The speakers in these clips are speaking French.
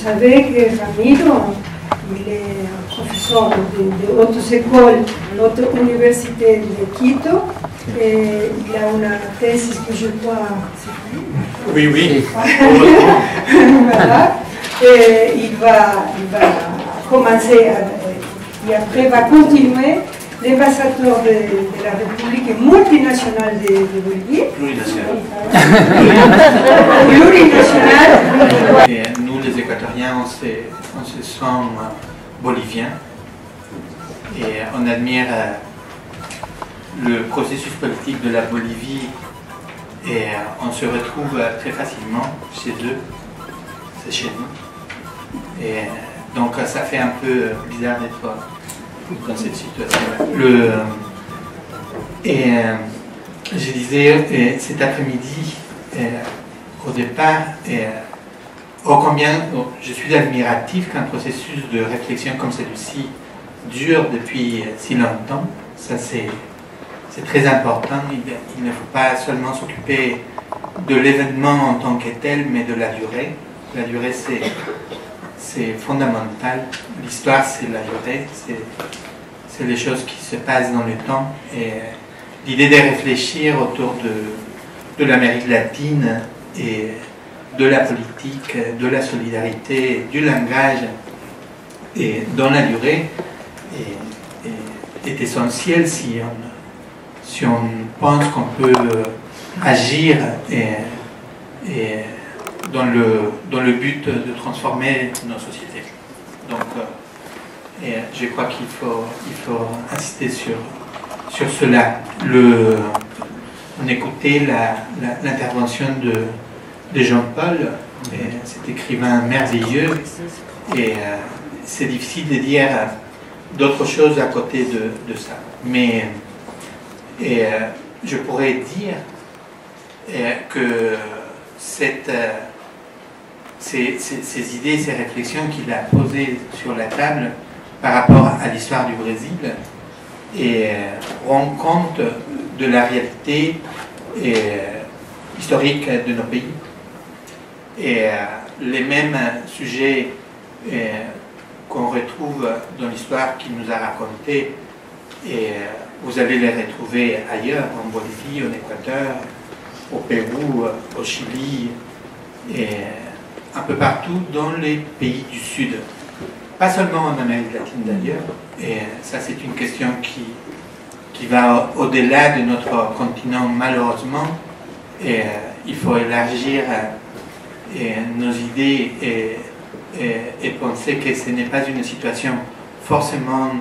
savez que Ramiro, il est un professeur de hautes écoles, haute université de Quito, et il a une thèse que je crois. Oui, oui. Voilà. Et il va commencer, et après va continuer l'ambassadeur de la République multinationale de Bolivie. Plurinationale. Et nous, les Équatoriens, on se sent boliviens et on admire le processus politique de la Bolivie et on se retrouve très facilement chez eux, c'est chez nous. Et donc ça fait un peu bizarre d'être dans cette situation-là. Je disais cet après-midi, au départ, combien je suis admiratif qu'un processus de réflexion comme celui-ci dure depuis si longtemps. Ça, c'est très important. Il ne faut pas seulement s'occuper de l'événement en tant que tel, mais de la durée. La durée, c'est fondamental. L'histoire, c'est la durée. C'est les choses qui se passent dans le temps. Et l'idée de réfléchir autour de l'Amérique latine et de la politique, de la solidarité, du langage et dans la durée est essentiel si on pense qu'on peut agir dans le but de transformer nos sociétés. Donc, je crois qu'il faut insister sur cela. On écoutait l'intervention de Jean-Paul, cet écrivain merveilleux, et c'est difficile de dire d'autres choses à côté de ça. Mais je pourrais dire que ces idées, ces réflexions qu'il a posées sur la table par rapport à l'histoire du Brésil rend compte de la réalité historique de nos pays. Et les mêmes sujets qu'on retrouve dans l'histoire qu'il nous a racontée, et vous allez les retrouver ailleurs, en Bolivie, en Équateur, au Pérou, au Chili, et un peu partout dans les pays du Sud. Pas seulement en Amérique latine d'ailleurs, et ça c'est une question qui va au-delà de notre continent malheureusement, et il faut élargir nos idées et penser que ce n'est pas une situation forcément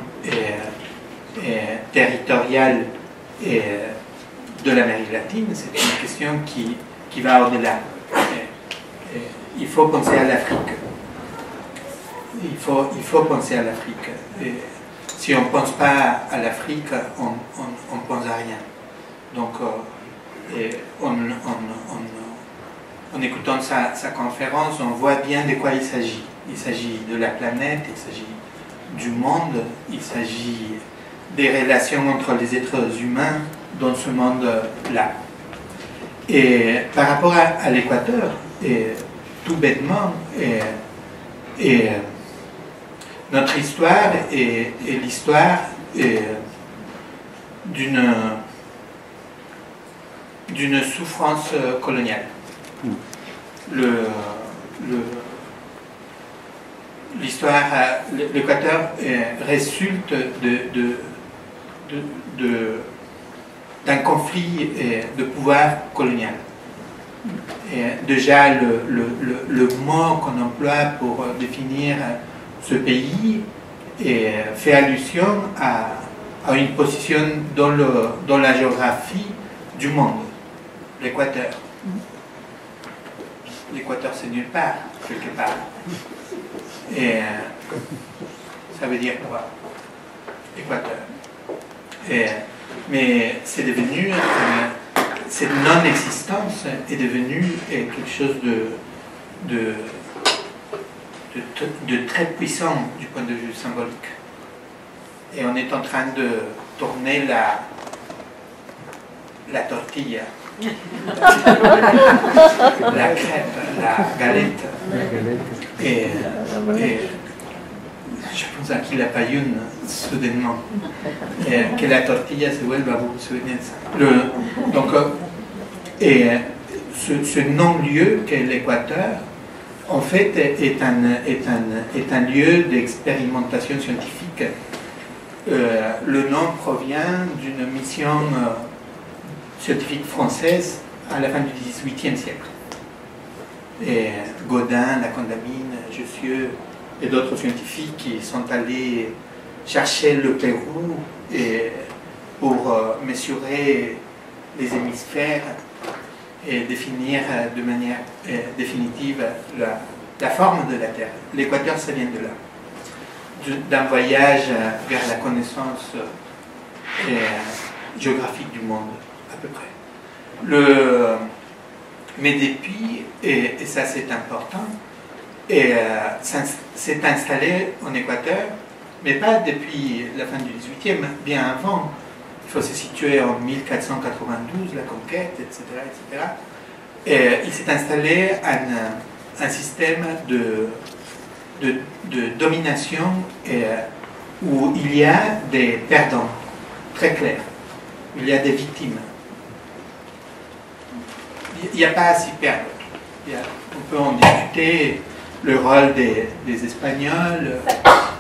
territoriale de l'Amérique latine, c'est une question qui va au-delà. Il faut penser à l'Afrique. Il faut penser à l'Afrique. Si on ne pense pas à l'Afrique, on ne pense à rien. Donc, en écoutant sa conférence, on voit bien de quoi il s'agit. Il s'agit de la planète, il s'agit du monde, il s'agit des relations entre les êtres humains dans ce monde-là. Et par rapport à l'Équateur, tout bêtement, notre histoire est l'histoire d'une souffrance coloniale. L'histoire, l'Équateur résulte d'un conflit de pouvoir colonial. Et déjà, le mot qu'on emploie pour définir ce pays fait allusion à une position dans la géographie du monde, l'Équateur. L'Équateur, c'est nulle part, quelque part. Et ça veut dire quoi, Équateur? Mais c'est devenu, cette non-existence est devenue quelque chose de très puissant du point de vue symbolique. Et on est en train de tourner la tortilla la crêpe, la galette. Et je pense aquí la payune, soudainement. Que la tortilla se vuelva, vous vous souvenez de ça. Donc, ce non-lieu qu'est l'Équateur, en fait, est un lieu d'expérimentation scientifique. Le nom provient d'une mission scientifique française à la fin du XVIIIe siècle. Et Gaudin, la Condamine, Jussieu et d'autres scientifiques qui sont allés chercher le Pérou pour mesurer les hémisphères et définir de manière définitive la forme de la Terre. L'Équateur, ça vient de là, d'un voyage vers la connaissance géographique du monde, à peu près. Mais depuis, et ça c'est important, s'est installé en Équateur, mais pas depuis la fin du XVIIIe, bien avant. Il faut se situer en 1492, la conquête, etc. etc. Et il s'est installé un système de domination où il y a des perdants, très clairs. Il y a des victimes. Il n'y a pas à s'y perdre. On peut en discuter, le rôle des Espagnols,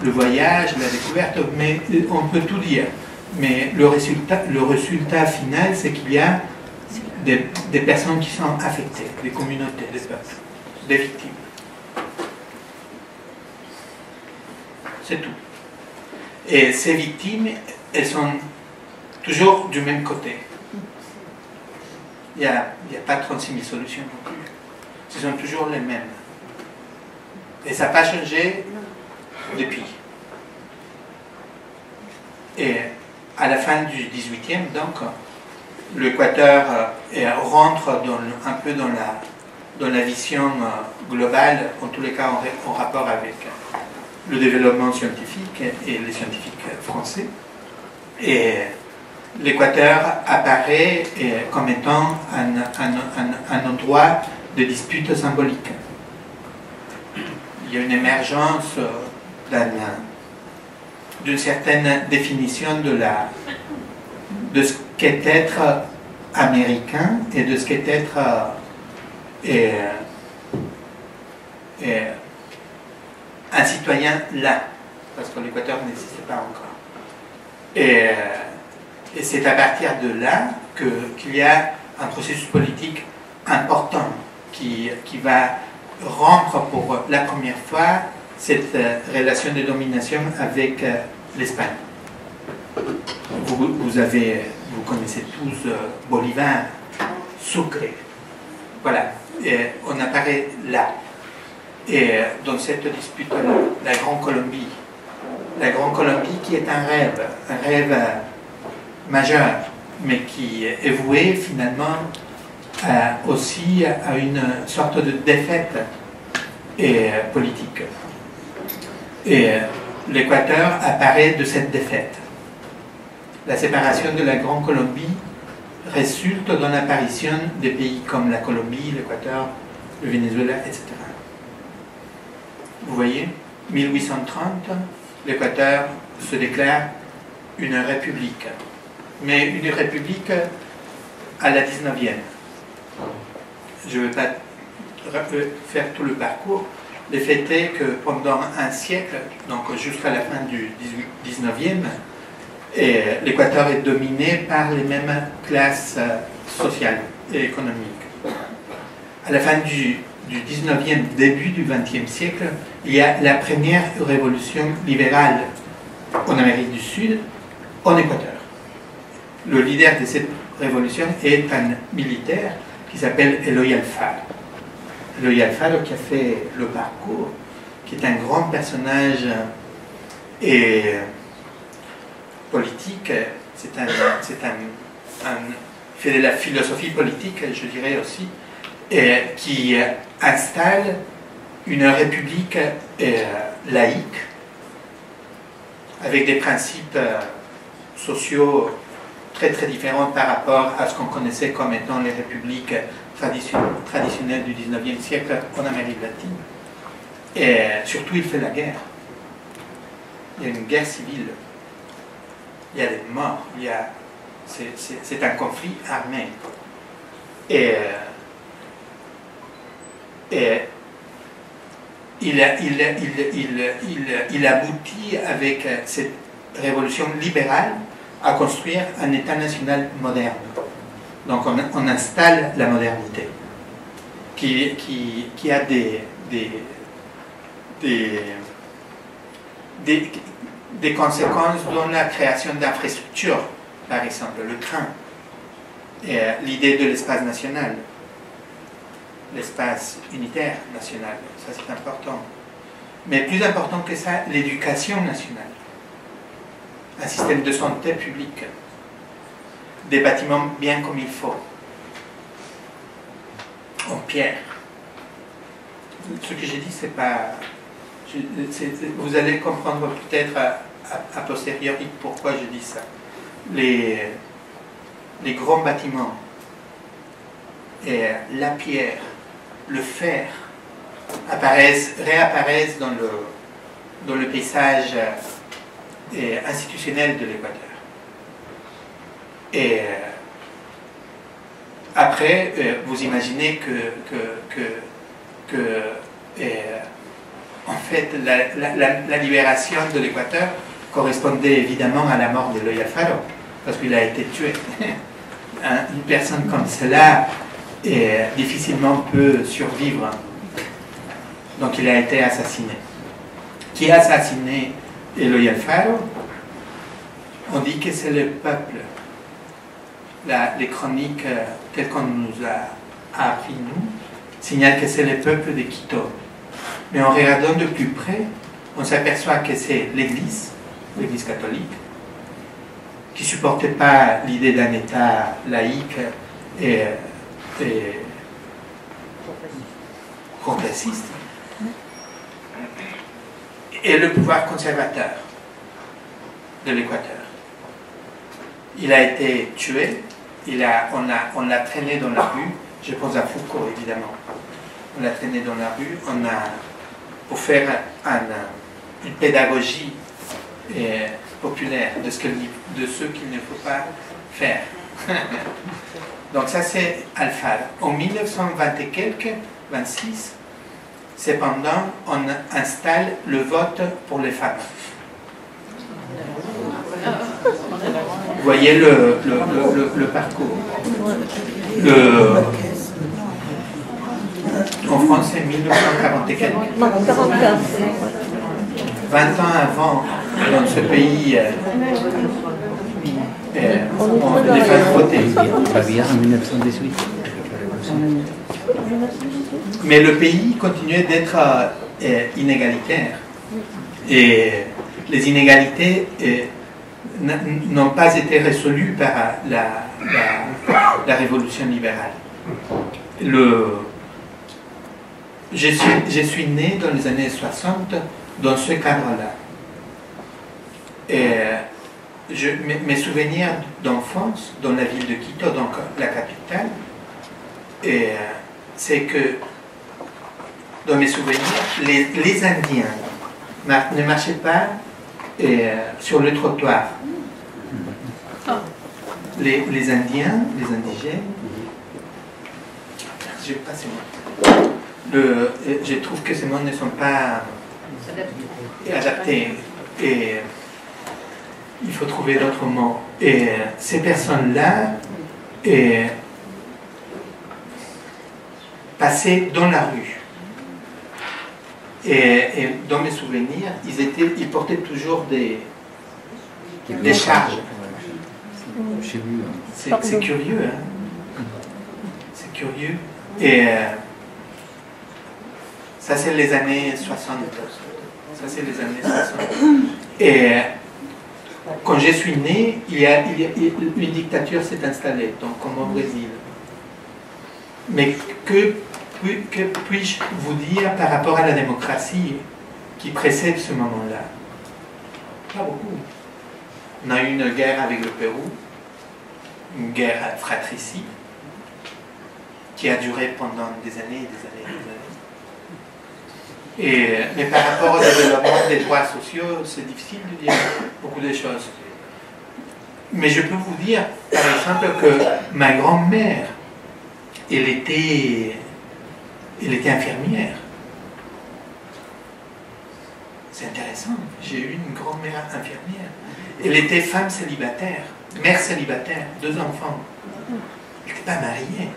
le voyage, la découverte, mais on peut tout dire. Mais le résultat final, c'est qu'il y a des personnes qui sont affectées, des communautés, des peuples, des victimes. C'est tout. Et ces victimes, elles sont toujours du même côté. Il n'y a pas 36 000 solutions non plus. Ce sont toujours les mêmes. Et ça n'a pas changé depuis. Et à la fin du XVIIIe, donc, l'Équateur rentre un peu dans la vision globale, en tous les cas en rapport avec le développement scientifique et les scientifiques français. Et l'Équateur apparaît comme étant un endroit de dispute symbolique. Il y a une émergence d'une certaine définition de ce qu'est être américain et de ce qu'est être un citoyen là, parce que l'Équateur n'existait pas encore. Et c'est à partir de là qu'il y a un processus politique important qui va rompre pour la première fois cette relation de domination avec l'Espagne. Vous connaissez tous Bolivar, Sucre. Voilà, et on apparaît là. Et dans cette dispute, la Grande Colombie. La Grande Colombie qui est un rêve majeur, mais qui est voué finalement aussi à une sorte de défaite politique. Et l'Équateur apparaît de cette défaite. La séparation de la Grande Colombie résulte dans l'apparition des pays comme la Colombie, l'Équateur, le Venezuela, etc. Vous voyez, 1830, l'Équateur se déclare une république, mais une république à la 19e. Je ne vais pas faire tout le parcours. Le fait est que pendant un siècle, donc jusqu'à la fin du 19e, l'Équateur est dominé par les mêmes classes sociales et économiques. À la fin du 19e, début du 20e siècle, il y a la première révolution libérale en Amérique du Sud, en Équateur. Le leader de cette révolution est un militaire qui s'appelle Eloy Alfaro. Eloy Alfaro qui a fait le parcours, qui est un grand personnage politique, fait de la philosophie politique, je dirais aussi, qui installe une république laïque avec des principes sociaux très très différente par rapport à ce qu'on connaissait comme étant les républiques traditionnelles du 19e siècle en Amérique latine. Et surtout, il fait la guerre. Il y a une guerre civile. Il y a des morts. C'est un conflit armé. Et il aboutit avec cette révolution libérale à construire un État national moderne. Donc on installe la modernité qui a des conséquences dans la création d'infrastructures, par exemple le train, l'idée de l'espace national, l'espace unitaire national, ça c'est important. Mais plus important que ça, l'éducation nationale, un système de santé publique, des bâtiments bien comme il faut, en pierre. Ce que j'ai dit, c'est pas... vous allez comprendre peut-être a posteriori pourquoi je dis ça. Les grands bâtiments, et la pierre, le fer, réapparaissent dans le paysage institutionnel de l'Équateur. Et après, vous imaginez en fait, la libération de l'Équateur correspondait évidemment à la mort d'Eloy Alfaro, parce qu'il a été tué. Une personne comme cela difficilement peut survivre. Donc il a été assassiné. Qui a assassiné Eloy Alfaro? On dit que c'est le peuple. Les chroniques telles qu'on nous a appris, nous, signalent que c'est le peuple de Quito. Mais en regardant de plus près, on s'aperçoit que c'est l'Église catholique, qui ne supportait pas l'idée d'un État laïque et progressiste, et le pouvoir conservateur de l'Équateur. Il a été tué, on l'a traîné dans la rue, je pense à Foucault évidemment, on l'a traîné dans la rue, pour faire une pédagogie populaire de ce qu'il ne faut pas faire. Donc ça c'est Alfaro. En 1920 et quelques, 26, cependant, on installe le vote pour les femmes. Vous voyez le parcours. En France, c'est 1940 et quelques. 20 ans avant, dans ce pays, les femmes votaient. En 1918. Mais le pays continuait d'être inégalitaire. Et les inégalités n'ont pas été résolues par la révolution libérale. Je suis né dans les années 60 dans ce cadre-là. Et mes souvenirs d'enfance dans la ville de Quito, donc la capitale, c'est que dans mes souvenirs, les Indiens ne marchaient pas sur le trottoir. Les Indiens, les indigènes, je vais passer moi. Je trouve que ces mots ne sont pas adaptés et il faut trouver d'autres mots. Et ces personnes-là passaient dans la rue. Et dans mes souvenirs, ils portaient toujours des charges. C'est curieux, hein? C'est curieux. Et ça, c'est les années 60. Ça, c'est les années 60. Et quand je suis né, une dictature s'est installée, donc comme au Brésil. Mais que puis-je vous dire par rapport à la démocratie qui précède ce moment-là? Pas beaucoup. On a eu une guerre avec le Pérou, une guerre fratricide qui a duré pendant des années et des années et des années. Mais par rapport au développement des droits sociaux, c'est difficile de dire beaucoup de choses. Mais je peux vous dire, par exemple, que ma grand-mère, elle était infirmière. C'est intéressant. J'ai eu une grand-mère infirmière. Elle était femme célibataire, mère célibataire, 2 enfants. Elle n'était pas mariée.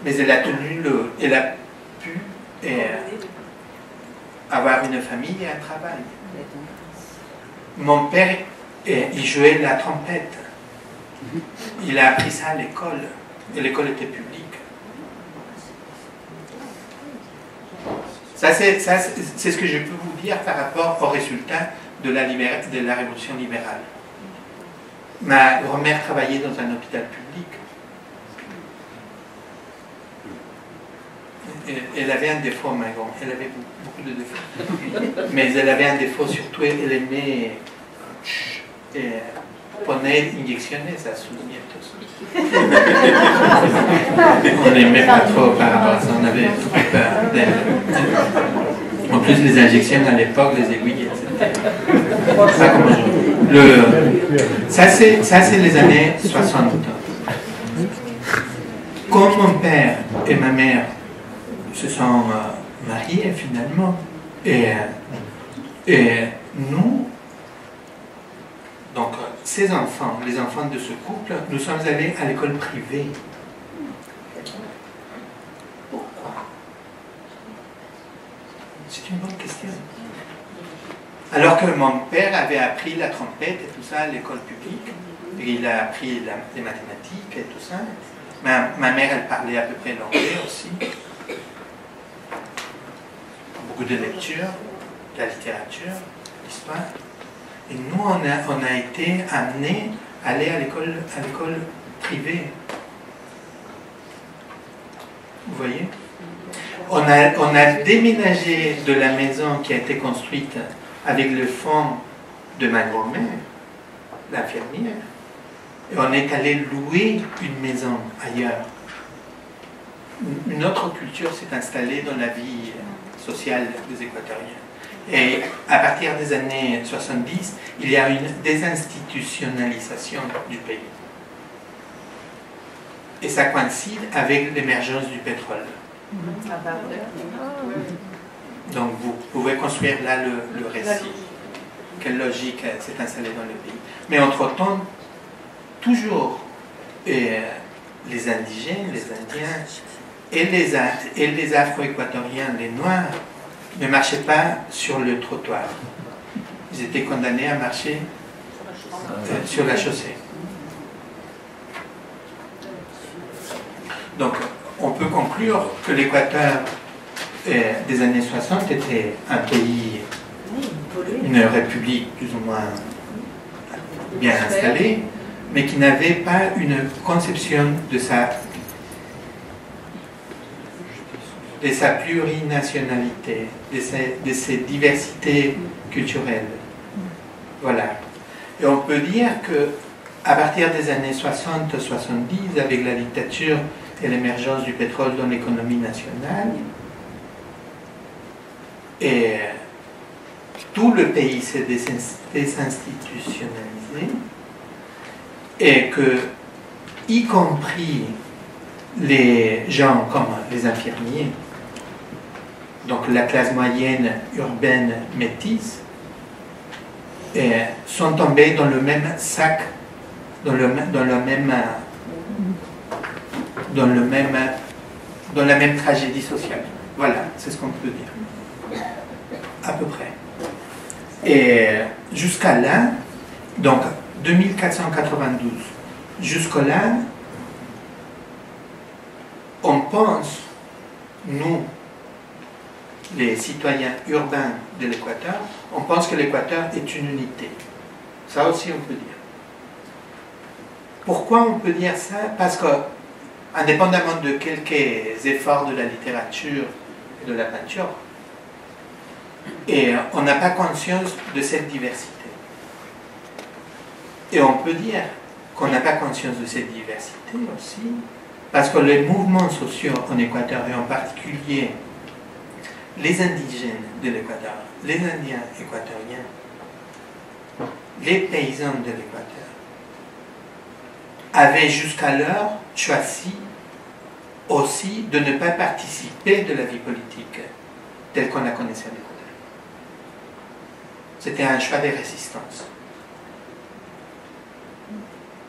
Mais elle a pu avoir une famille et un travail. Mon père, il jouait la trompette. Il a appris ça à l'école. Et l'école était publique. Ça, c'est ce que je peux vous dire par rapport aux résultats de la révolution libérale. Ma grand-mère travaillait dans un hôpital public. Elle avait un défaut, ma grand-mère. Elle avait beaucoup de défauts. Mais elle avait un défaut, surtout, elle aimait poner, injectionner sa souvenir. On n'aimait pas trop par rapport à ça, on avait peur d'elle. En plus, les injections à l'époque, les aiguilles, etc. Ça, c'est les années 60. Quand mon père et ma mère se sont mariés finalement, et nous, donc ces enfants, les enfants de ce couple, nous sommes allés à l'école privée. Pourquoi? C'est une bonne question. Alors que mon père avait appris la trompette et tout ça à l'école publique, et il a appris les mathématiques et tout ça. Ma mère, elle parlait à peu près l'anglais aussi. Beaucoup de lecture, de la littérature, l'histoire. Et nous, on a été amenés à aller à l'école privée. Vous voyez? On a déménagé de la maison qui a été construite avec le fonds de ma grand-mère, l'infirmière, et on est allé louer une maison ailleurs. Une autre culture s'est installée dans la vie sociale des Équatoriens. Et à partir des années 70, il y a une désinstitutionnalisation du pays. Et ça coïncide avec l'émergence du pétrole. Donc vous pouvez construire là le récit. Quelle logique s'est installée dans le pays. Mais entre-temps, toujours les indigènes, les indiens et les afro-équatoriens, les noirs, ne marchaient pas sur le trottoir. Ils étaient condamnés à marcher sur la chaussée. Donc, on peut conclure que l'Équateur des années 60 était un pays, une république plus ou moins bien installée, mais qui n'avait pas une conception de sa plurinationalité, de ses diversités culturelles. Voilà. Et on peut dire que à partir des années 60-70, avec la dictature et l'émergence du pétrole dans l'économie nationale, et tout le pays s'est désinstitutionnalisé, et que, y compris les gens comme les infirmiers, donc la classe moyenne urbaine métisse, sont tombés dans le même sac, dans la même tragédie sociale. Voilà, c'est ce qu'on peut dire. À peu près. Et jusqu'à là, donc 2492, jusque-là, on pense, nous, les citoyens urbains de l'Équateur, on pense que l'Équateur est une unité. Ça aussi, on peut dire. Pourquoi on peut dire ça? Parce que, indépendamment de quelques efforts de la littérature et de la peinture, et on n'a pas conscience de cette diversité. Et on peut dire qu'on n'a pas conscience de cette diversité aussi, parce que les mouvements sociaux en Équateur, et en particulier les indigènes de l'Équateur, les Indiens équatoriens, les paysans de l'Équateur, avaient jusqu'alors choisi aussi de ne pas participer de la vie politique telle qu'on la connaissait en Équateur. C'était un choix de résistance.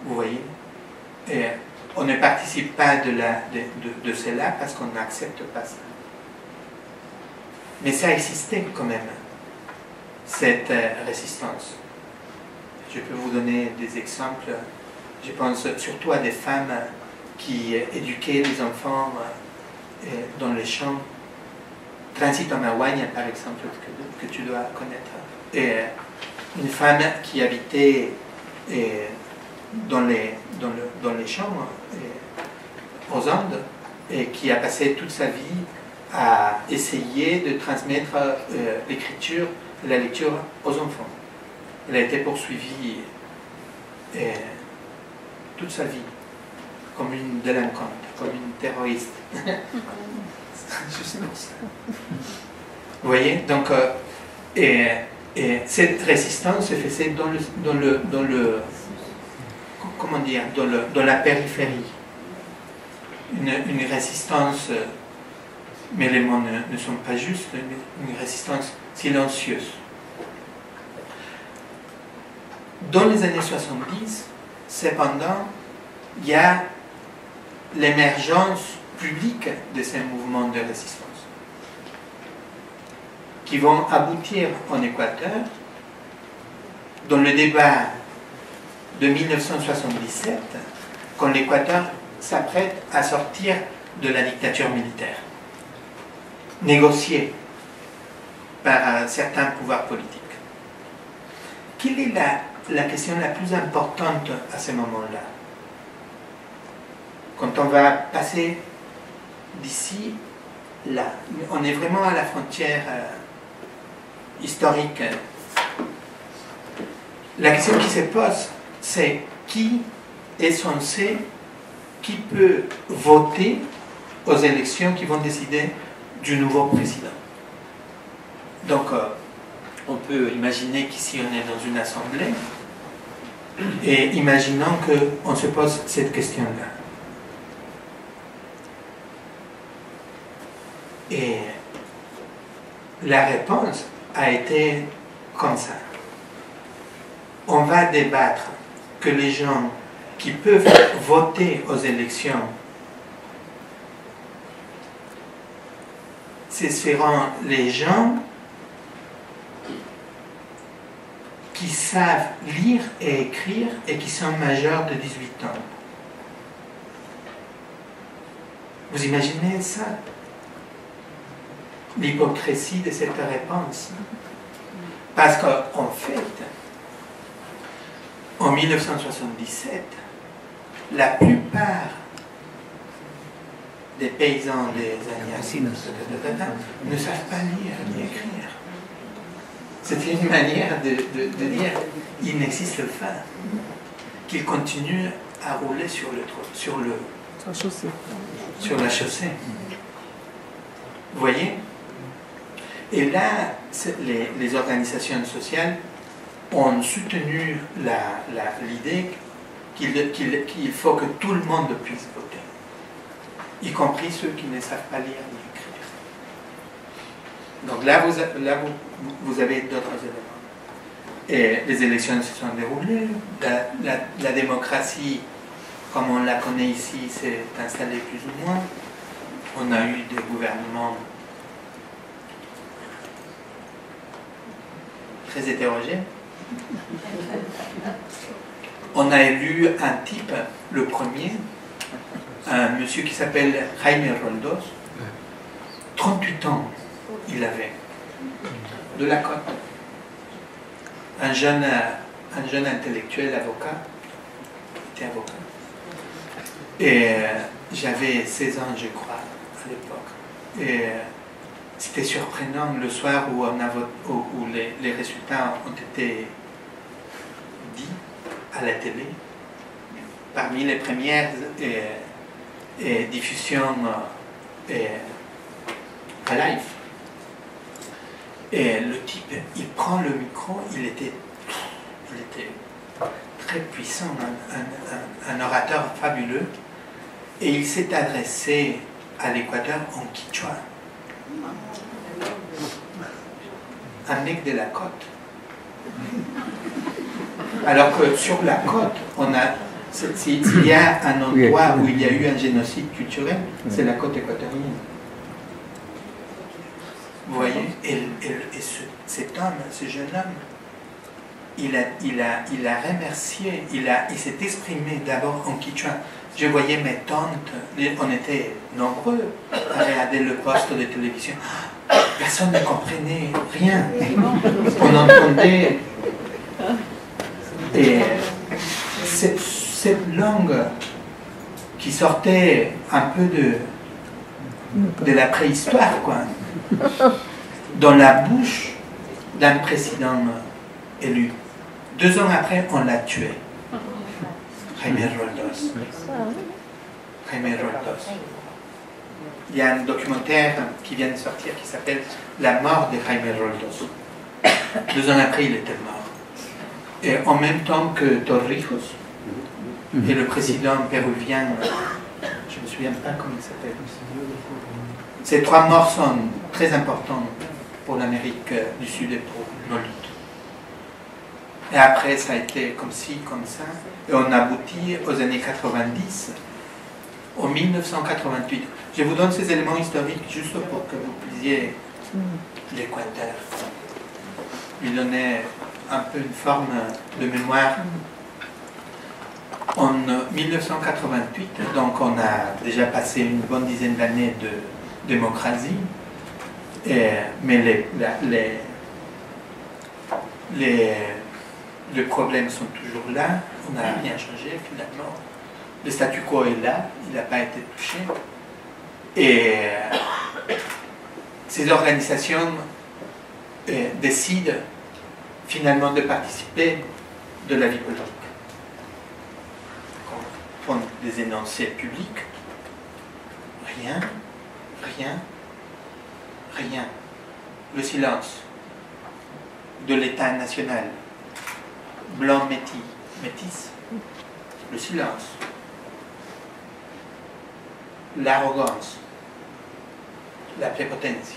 Vous voyez? Et on ne participe pas de cela parce qu'on n'accepte pas ça. Mais ça existait quand même, cette résistance. Je peux vous donner des exemples. Je pense surtout à des femmes qui éduquaient les enfants dans les champs. Transito Maguaña, par exemple, que tu dois connaître. Et une femme qui habitait dans les champs aux Andes et qui a passé toute sa vie à essayer de transmettre l'écriture et la lecture aux enfants. Elle a été poursuivie toute sa vie comme une délinquante, comme une terroriste. Juste pour ça. Vous voyez? Donc, et cette résistance se faisait dans la périphérie. Une résistance, mais les mots ne sont pas justes, une résistance silencieuse. Dans les années 70, cependant, il y a l'émergence publique de ces mouvements de résistance qui vont aboutir en Équateur dans le débat de 1977, quand l'Équateur s'apprête à sortir de la dictature militaire, négociée par certains pouvoirs politiques. Quelle est la question la plus importante à ce moment-là? Quand on va passer d'ici, là, on est vraiment à la frontière historique. La question qui se pose, c'est qui est censé, qui peut voter aux élections qui vont décider du nouveau président. Donc, on peut imaginer qu'ici on est dans une assemblée et imaginons qu'on se pose cette question-là. Et la réponse a été comme ça. On va débattre que les gens qui peuvent voter aux élections, ce seront les gens qui savent lire et écrire et qui sont majeurs de 18 ans. Vous imaginez ça? L'hypocrisie de cette réponse. Parce qu'en fait, en 1977, la plupart des paysans des Indiens ne savent pas lire ni écrire. C'était une manière de dire il n'existe pas, qu'ils continuent à rouler sur la chaussée. Vous voyez? Et là, les organisations sociales ont soutenu l'idée qu'il faut que tout le monde puisse voter, y compris ceux qui ne savent pas lire ni écrire. Donc là, vous avez d'autres éléments. Et les élections se sont déroulées, la démocratie, comme on la connaît ici, s'est installée plus ou moins. On a eu des gouvernements très hétérogènes. On a élu un type, le premier, un monsieur qui s'appelle Jaime Roldos. 38 ans il avait, de la côte. Un jeune intellectuel, avocat, il était avocat. Et j'avais 16 ans, je crois, à l'époque. Et c'était surprenant le soir où les résultats ont été dits à la télé. parmi les premières diffusions à live. Et le type, il prend le micro, il était très puissant, un orateur fabuleux, et il s'est adressé à l'Équateur en quichua. Un mec de la côte. Alors que sur la côte, s'il y a un endroit où il y a eu un génocide culturel, c'est la côte équatorienne. Vous voyez, et cet homme, ce jeune homme, il a remercié, il s'est exprimé d'abord en quichua. Je voyais mes tantes, on était nombreux à regarder le poste de télévision. Personne ne comprenait rien. On entendait. Et cette langue qui sortait un peu de la préhistoire, quoi, dans la bouche d'un président élu. 2 ans après, on l'a tué. Jaime Roldos. Jaime Roldos. Il y a un documentaire qui vient de sortir qui s'appelle La mort de Jaime Roldos. 2 ans après, il était mort. Et en même temps que Torrijos et le président péruvien, je ne me souviens pas comment il s'appelle. Ces 3 morts sont très importants pour l'Amérique du Sud et pour nos luttes. Et après, ça a été comme ci, comme ça. Et on aboutit aux années 90, en 1988. Je vous donne ces éléments historiques juste pour que vous puissiez l'Équateur, lui donner un peu une forme de mémoire. En 1988, donc on a déjà passé une bonne dizaine d'années de démocratie, mais les problèmes sont toujours là, on n'a rien changé finalement. Le statu quo est là, il n'a pas été touché. Et ces organisations décident finalement de participer de la vie politique. Font des énoncés publics. Rien. Le silence de l'État national. Blanc métis. Le silence. L'arrogance. La prépotence.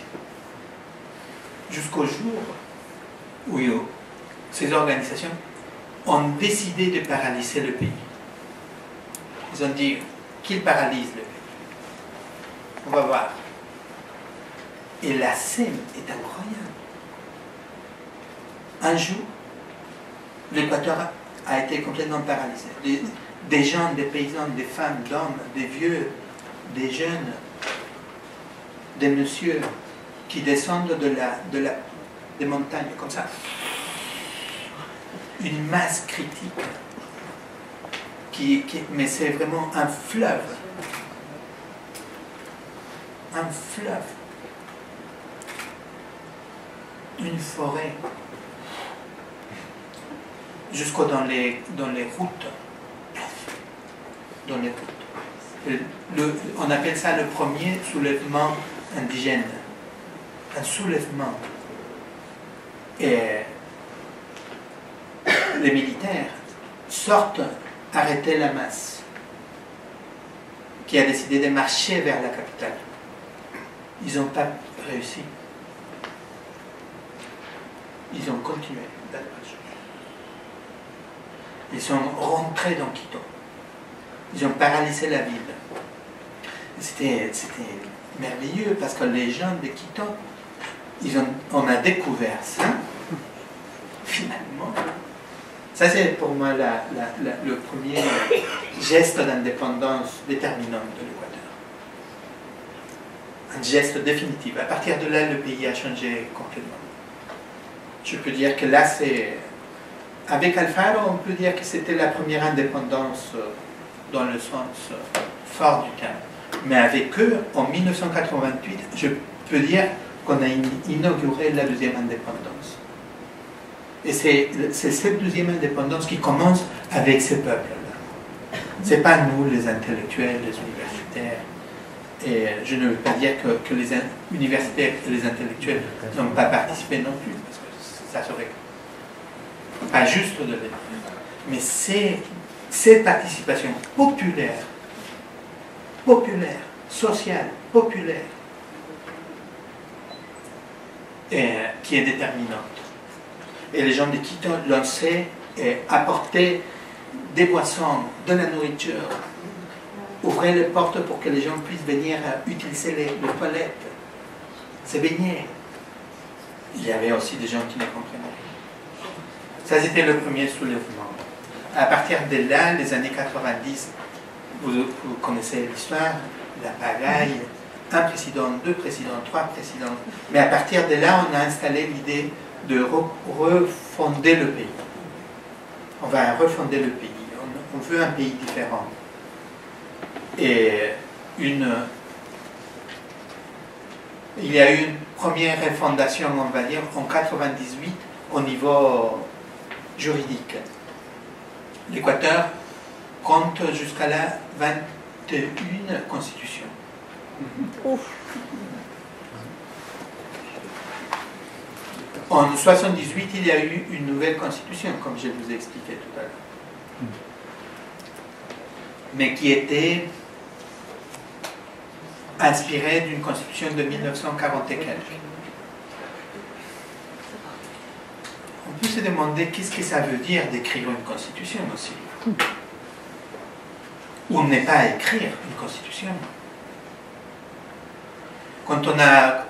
Jusqu'au jour où ces organisations ont décidé de paralyser le pays. Ils ont dit qu'ils paralysent le pays. On va voir. Et la scène est incroyable. Un jour, l'Équateur a été complètement paralysé. Des gens, des paysans, des femmes, d'hommes, des vieux, des jeunes, des messieurs qui descendent des montagnes comme ça. Une masse critique. Mais c'est vraiment un fleuve. Un fleuve. Une forêt. Jusqu'au dans les routes. Dans les routes. On appelle ça le premier soulèvement indigène. Un soulèvement. Et les militaires sortent arrêter la masse qui a décidé de marcher vers la capitale. Ils n'ont pas réussi. Ils ont continué la marche. Ils sont rentrés dans Quito. Ils ont paralysé la ville. C'était merveilleux parce que les gens de Quito, on a découvert ça, finalement. Ça, c'est pour moi le premier geste d'indépendance déterminant de l'Équateur. Un geste définitif. À partir de là, le pays a changé complètement. Je peux dire que là, c'est... Avec Alfaro, on peut dire que c'était la première indépendance dans le sens fort du terme. Mais avec eux, en 1988, je peux dire qu'on a inauguré la deuxième indépendance. Et c'est cette deuxième indépendance qui commence avec ces peuples-là. C'est pas nous, les intellectuels, les universitaires. Et je ne veux pas dire que les universitaires et les intellectuels n'ont pas participé non plus, parce que ça serait pas juste de le dire. Mais c'est cette participation populaire, sociale, populaire, qui est déterminante. Et les gens de Quito l'ont sait et apporter des boissons, de la nourriture, ouvrir les portes pour que les gens puissent venir utiliser les toilettes, se baigner. Il y avait aussi des gens qui ne comprenaient rien. Ça, c'était le premier soulèvement. À partir de là, les années 90, vous connaissez l'histoire, la pagaille, un président, deux présidents, trois présidents. Mais à partir de là, on a installé l'idée de refonder le pays. On va refonder le pays. On veut un pays différent. Et il y a eu une première refondation, on va dire, en 98 au niveau juridique. L'Équateur compte jusqu'à là 21 constitutions. En 1978, il y a eu une nouvelle constitution, comme je vous ai expliqué tout à l'heure, mais qui était inspirée d'une constitution de 1940 et quelques. On peut se demander qu'est-ce que ça veut dire d'écrire une constitution aussi. Ou ne pas écrire une constitution. Quand on a,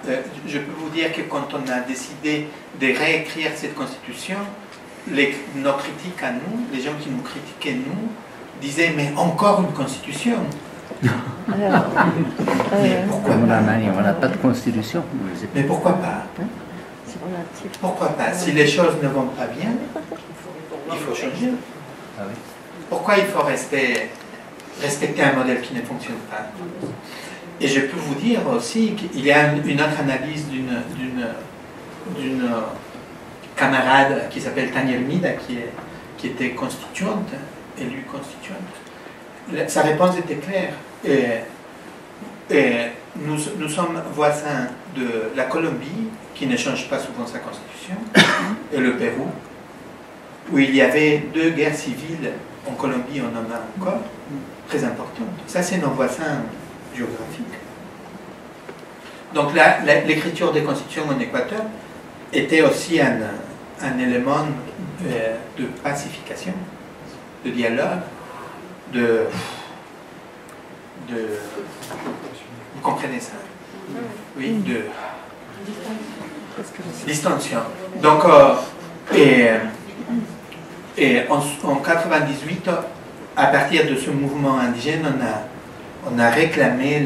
je peux vous dire que quand on a décidé de réécrire cette constitution, nos critiques à nous, les gens qui nous critiquaient nous, disaient mais encore une constitution. Mais pourquoi pas? On n'a pas de constitution. Mais pourquoi pas? Pourquoi pas? Si les choses ne vont pas bien, il faut changer. Pourquoi il faut respecter un modèle qui ne fonctionne pas? Et je peux vous dire aussi qu'il y a une autre analyse d'une camarade qui s'appelle Tania Hermida, qui était constituante, élue constituante. Sa réponse était claire. Et nous sommes voisins de la Colombie, qui ne change pas souvent sa constitution, et le Pérou, où il y avait 2 guerres civiles. En Colombie, on en a encore, très importantes. Ça, c'est nos voisins géographiques. Donc l'écriture des constitutions en Équateur était aussi un élément de pacification, de dialogue, vous comprenez ça? Oui, de distension. Donc, et en 98, à partir de ce mouvement indigène, on a réclamé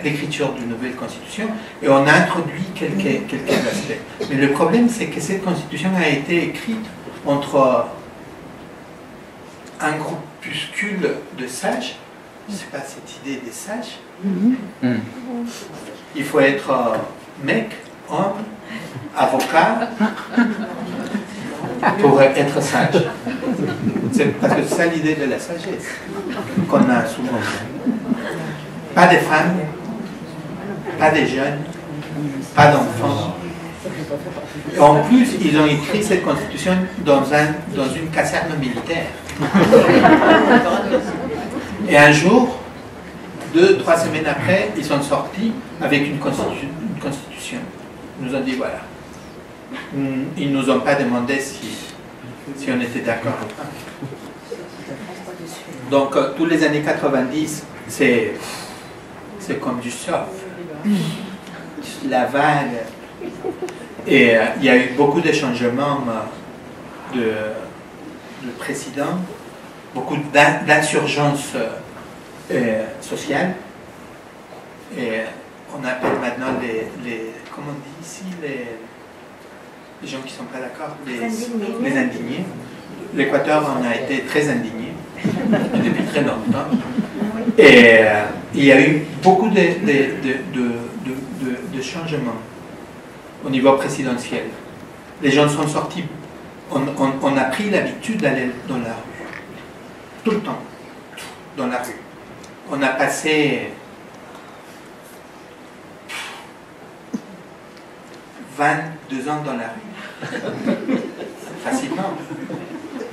l'écriture d'une nouvelle constitution et on a introduit quelques aspects. Mais le problème, c'est que cette constitution a été écrite entre un groupuscule de sages. Je ne sais pas cette idée des sages. Il faut être mec, homme, avocat pour être sage. Parce que c'est ça l'idée de la sagesse qu'on a souvent. Pas de femmes, pas de jeunes, pas d'enfants. Et en plus, ils ont écrit cette constitution dans une caserne militaire. Et un jour, 2-3 semaines après, ils sont sortis avec une constitution. Ils nous ont dit voilà. Ils ne nous ont pas demandé si on était d'accord ou pas. Donc, tous les années 90, c'est comme du surf. La vague. Et il y a eu beaucoup de changements de président, beaucoup d'insurgences sociales. Et on appelle maintenant comment on dit ici, les gens qui ne sont pas d'accord, les indignés. L'Équateur en a été très indigné depuis très longtemps. Et il y a eu beaucoup de changements au niveau présidentiel. Les gens sont sortis, on a pris l'habitude d'aller dans la rue. tout le temps, dans la rue. On a passé 22 ans dans la rue, facilement.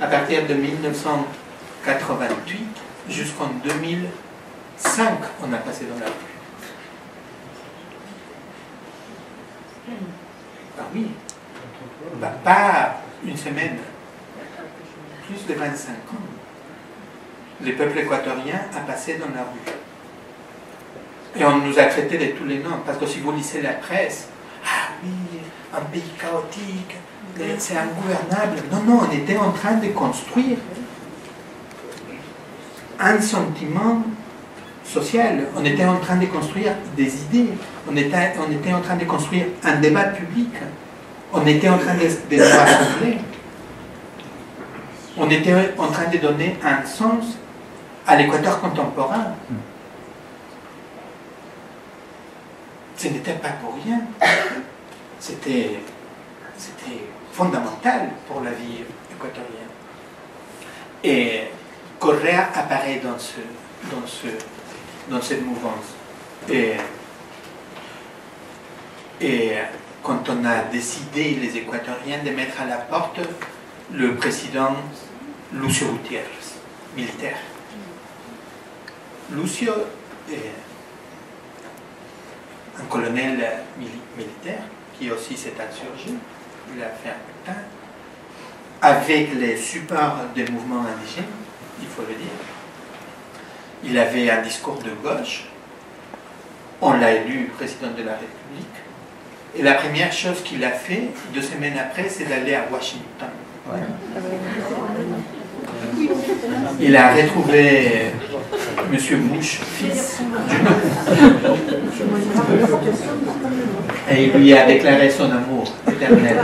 À partir de 1988 jusqu'en 2005, on a passé dans la rue. Ah oui, bah, pas une semaine, plus de 25 ans. Le peuple équatorien a passé dans la rue. Et on nous a traités de tous les noms, parce que si vous lisez la presse, ah oui, un pays chaotique, c'est ingouvernable. Non, non, on était en train de construire un sentiment social. On était en train de construire des idées. On était en train de construire un débat public. On était en train de nous rassembler. On était en train de donner un sens à l'Équateur contemporain. Ce n'était pas pour rien. C'était fondamental pour la vie équatorienne. Et Correa apparaît dans cette mouvance. Et quand on a décidé, les Équatoriens, de mettre à la porte le président Lucio Gutiérrez, militaire. Lucio est un colonel militaire qui aussi s'est insurgé. Il a fait un peu de temps avec les supports des mouvements indigènes, il faut le dire. Il avait un discours de gauche. On l'a élu président de la République. Et la première chose qu'il a fait, 2 semaines après, c'est d'aller à Washington. Ouais. Il a retrouvé M. Bush, fils, et il lui a déclaré son amour éternel.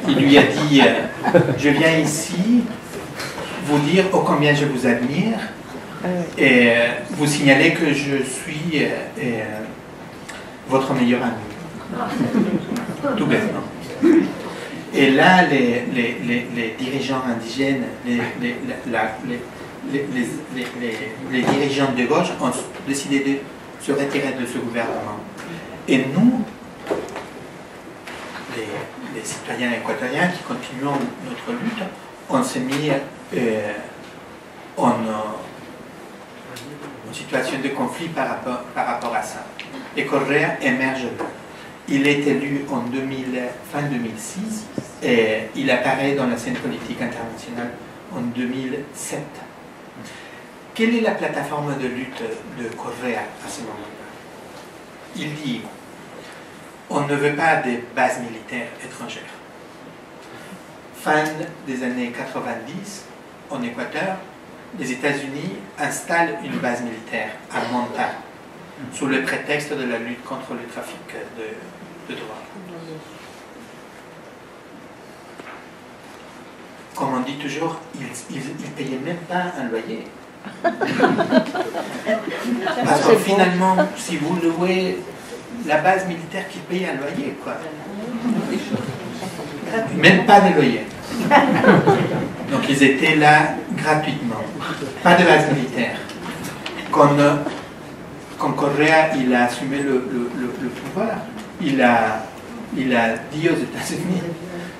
Il lui a dit, je viens ici vous dire ô combien je vous admire et vous signaler que je suis votre meilleur ami. Tout bêtement. Et là, les dirigeants indigènes, les dirigeants de gauche ont décidé de se retirer de ce gouvernement. Et nous, les citoyens équatoriens qui continuons notre lutte, on s'est mis en situation de conflit par rapport à ça. Et Correa émerge là. Il est élu en fin 2006 et il apparaît dans la scène politique internationale en 2007. Quelle est la plateforme de lutte de Correa à ce moment-là? Il dit, on ne veut pas de bases militaires étrangères. Fin des années 90, en Équateur, les États-Unis installent une base militaire à Manta, sous le prétexte de la lutte contre le trafic de drogue. Comme on dit toujours, ils ne payaient même pas un loyer. Parce que finalement, si vous louez la base militaire qui paye un loyer, quoi. Même pas de loyer. Donc ils étaient là gratuitement. Pas de base militaire. Quand Correa il a assumé le pouvoir, il a dit aux États-Unis,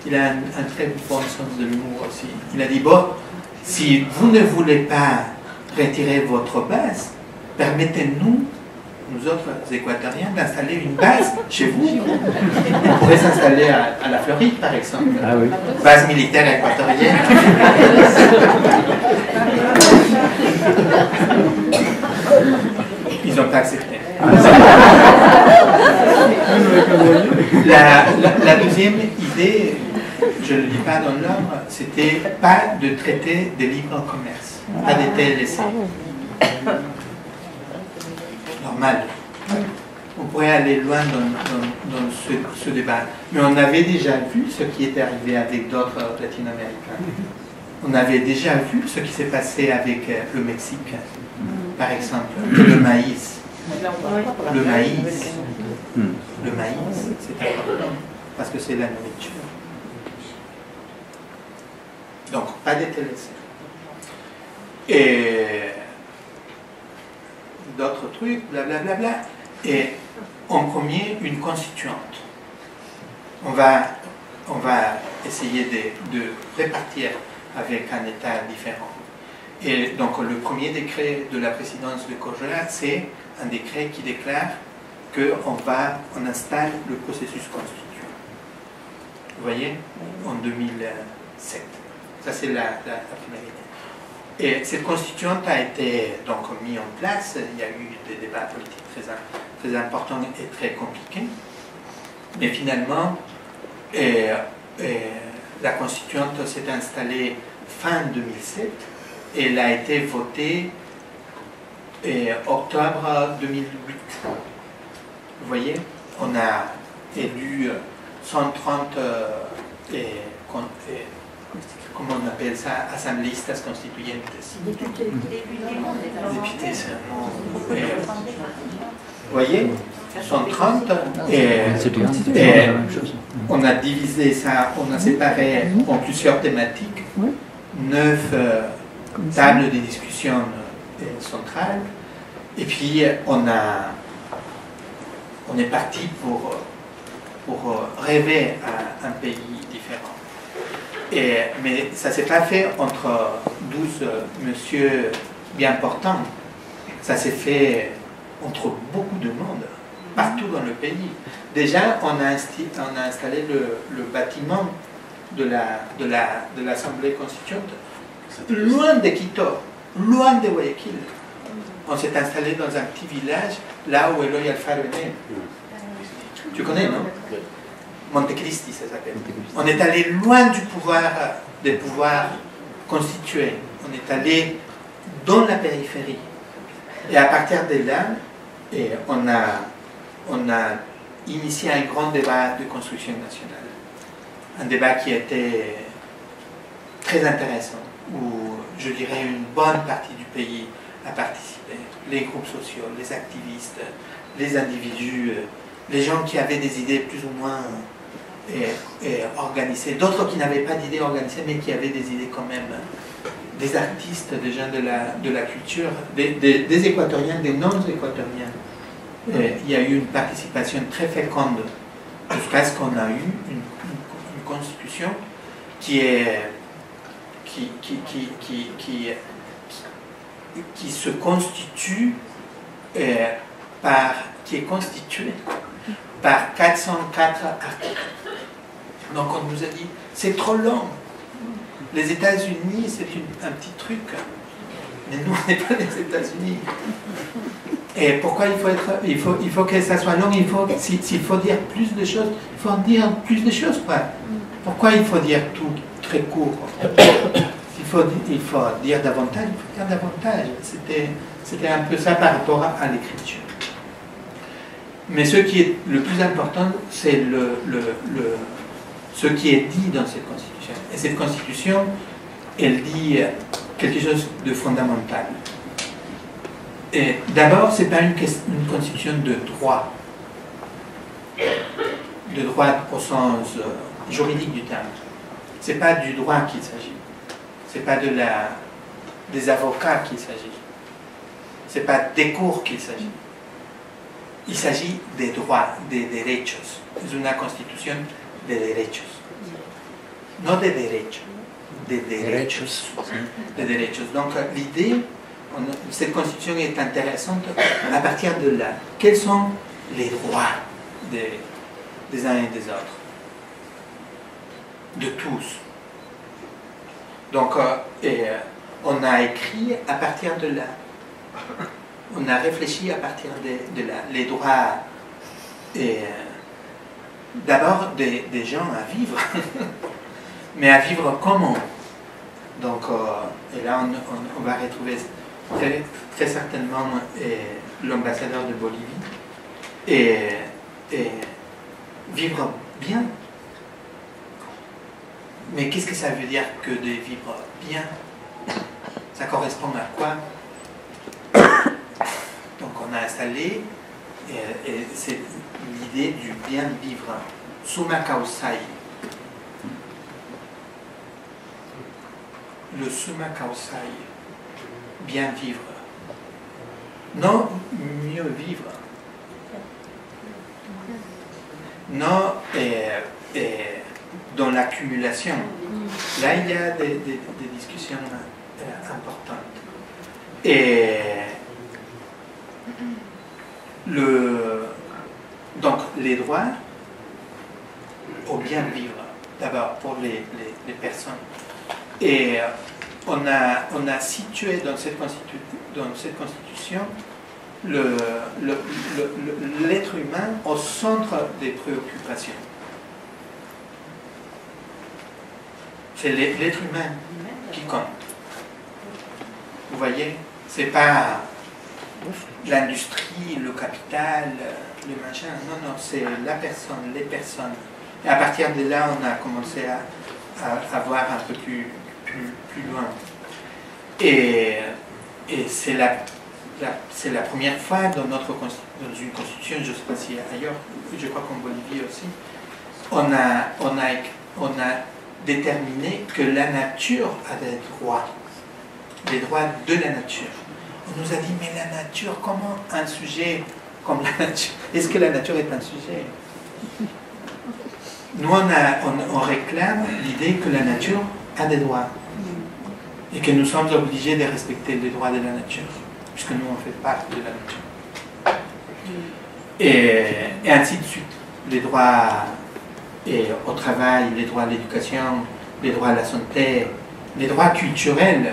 il a un très bon sens de l'humour aussi. Il a dit, bon, si vous ne voulez pas retirer votre base, permettez-nous, nous autres Équatoriens, d'installer une base chez vous. On pourrait s'installer à la Floride, par exemple. Ah oui. Base militaire équatorienne. Ils n'ont pas accepté. La deuxième idée, je ne le dis pas dans l'ordre, c'était pas de traiter de libre commerce, pas de TLC. Normal. On pourrait aller loin dans ce débat. Mais on avait déjà vu ce qui était arrivé avec d'autres latino-américains. On avait déjà vu ce qui s'est passé avec le Mexique, par exemple, le maïs. Le maïs, c'est important parce que c'est la nourriture. Donc, pas de TLC. et d'autres trucs, blablabla. Et en premier, une constituante. On va essayer de répartir avec un État différent. Et donc le premier décret de la présidence de Kojala, c'est un décret qui déclare qu'on installe le processus constituant. Vous voyez, en 2007. Ça, c'est la première idée. Et cette constituante a été donc mise en place. Il y a eu des débats politiques très importants et très compliqués. Mais finalement, la constituante s'est installée fin 2007 et elle a été votée octobre 2008. Vous voyez, on a élu 130 comment on appelle ça, asambleístas constituyentes. Députés. Députés, c'est un mot. Vous voyez, 130 et on a divisé ça, on a séparé en plusieurs thématiques, 9 tables de discussion centrales, et puis on est parti pour rêver à un pays différent. Mais ça ne s'est pas fait entre 12 messieurs bien portants, ça s'est fait entre beaucoup de monde, partout dans le pays. Déjà, on a installé le bâtiment de l'Assemblée constituante, loin de Quito, loin de Guayaquil. On s'est installé dans un petit village, là où Eloy Alfaro est né. Tu connais, non? Montecristi, ça s'appelle. On est allé loin des pouvoirs constitués. On est allé dans la périphérie. Et à partir de là, on a initié un grand débat de construction nationale. Un débat qui était très intéressant, où je dirais une bonne partie du pays a participé. Les groupes sociaux, les activistes, les individus, les gens qui avaient des idées plus ou moins organisées, d'autres qui n'avaient pas d'idées organisées, mais qui avaient des idées quand même, des artistes, des gens de la culture, des équatoriens, des non-équatoriens. Il y a eu une participation très féconde jusqu'à ce qu'on a eu une constitution qui se constitue qui est constituée par 404 articles. Donc on nous a dit, c'est trop long. Les États-Unis, c'est un petit truc. Mais nous, on n'est pas les États-Unis. Et pourquoi il faut que ça soit long, s'il faut dire plus de choses, il faut en dire plus de choses, quoi. Pourquoi il faut dire tout très court? Il faut dire davantage, il faut dire davantage. C'était un peu ça par rapport à l'écriture. Mais ce qui est le plus important, c'est ce qui est dit dans cette constitution. Et cette constitution, elle dit quelque chose de fondamental. Et d'abord, ce n'est pas une constitution de droit au sens juridique du terme. Ce n'est pas du droit qu'il s'agit. Ce n'est pas des avocats qu'il s'agit. Ce n'est pas des cours qu'il s'agit. Il s'agit des droits, des derechos. C'est une constitution de derechos. Non de derechos, de derechos. De derechos. Donc l'idée, cette constitution est intéressante à partir de là. Quels sont les droits des uns et des autres? De tous. Donc on a écrit à partir de là. On a réfléchi à partir de là. Les droits, d'abord des gens à vivre, mais à vivre comment? Donc, et là on va retrouver très certainement l'ambassadeur de Bolivie, et vivre bien. Mais qu'est-ce que ça veut dire que de vivre bien? Ça correspond à quoi? Donc on a installé, et c'est l'idée du bien vivre, summa causai. Le summa causai. bien vivre, non mieux vivre, non dans l'accumulation. Là, il y a des discussions importantes. Et donc, les droits au bien vivre, d'abord pour les personnes. Et on a situé dans cette constitution l'être humain au centre des préoccupations. C'est l'être humain qui compte. Vous voyez, c'est pas l'industrie, le capital, le machin. Non, non, c'est la personne, les personnes. Et à partir de là, on a commencé à voir un peu plus loin. Et c'est la première fois dans une constitution, je ne sais pas si ailleurs, je crois qu'en Bolivie aussi, on a déterminé que la nature a des droits de la nature. On nous a dit, mais la nature, comment un sujet comme la nature? Est-ce que la nature est un sujet? Nous, on réclame l'idée que la nature a des droits et que nous sommes obligés de respecter les droits de la nature, puisque nous, on fait partie de la nature. Et ainsi de suite. Les droits au travail, les droits à l'éducation, les droits à la santé, les droits culturels.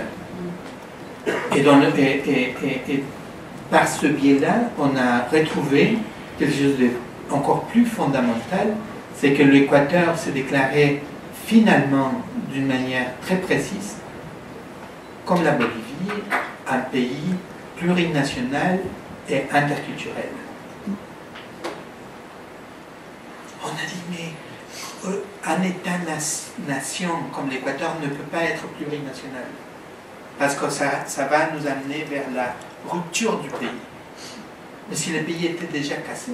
Et par ce biais-là, on a retrouvé quelque chose d'encore plus fondamental, c'est que l'Équateur s'est déclaré finalement d'une manière très précise comme la Bolivie, un pays plurinational et interculturel. On a dit, mais un État-nation comme l'Équateur ne peut pas être plurinational, parce que ça va nous amener vers la rupture du pays. Mais si le pays était déjà cassé,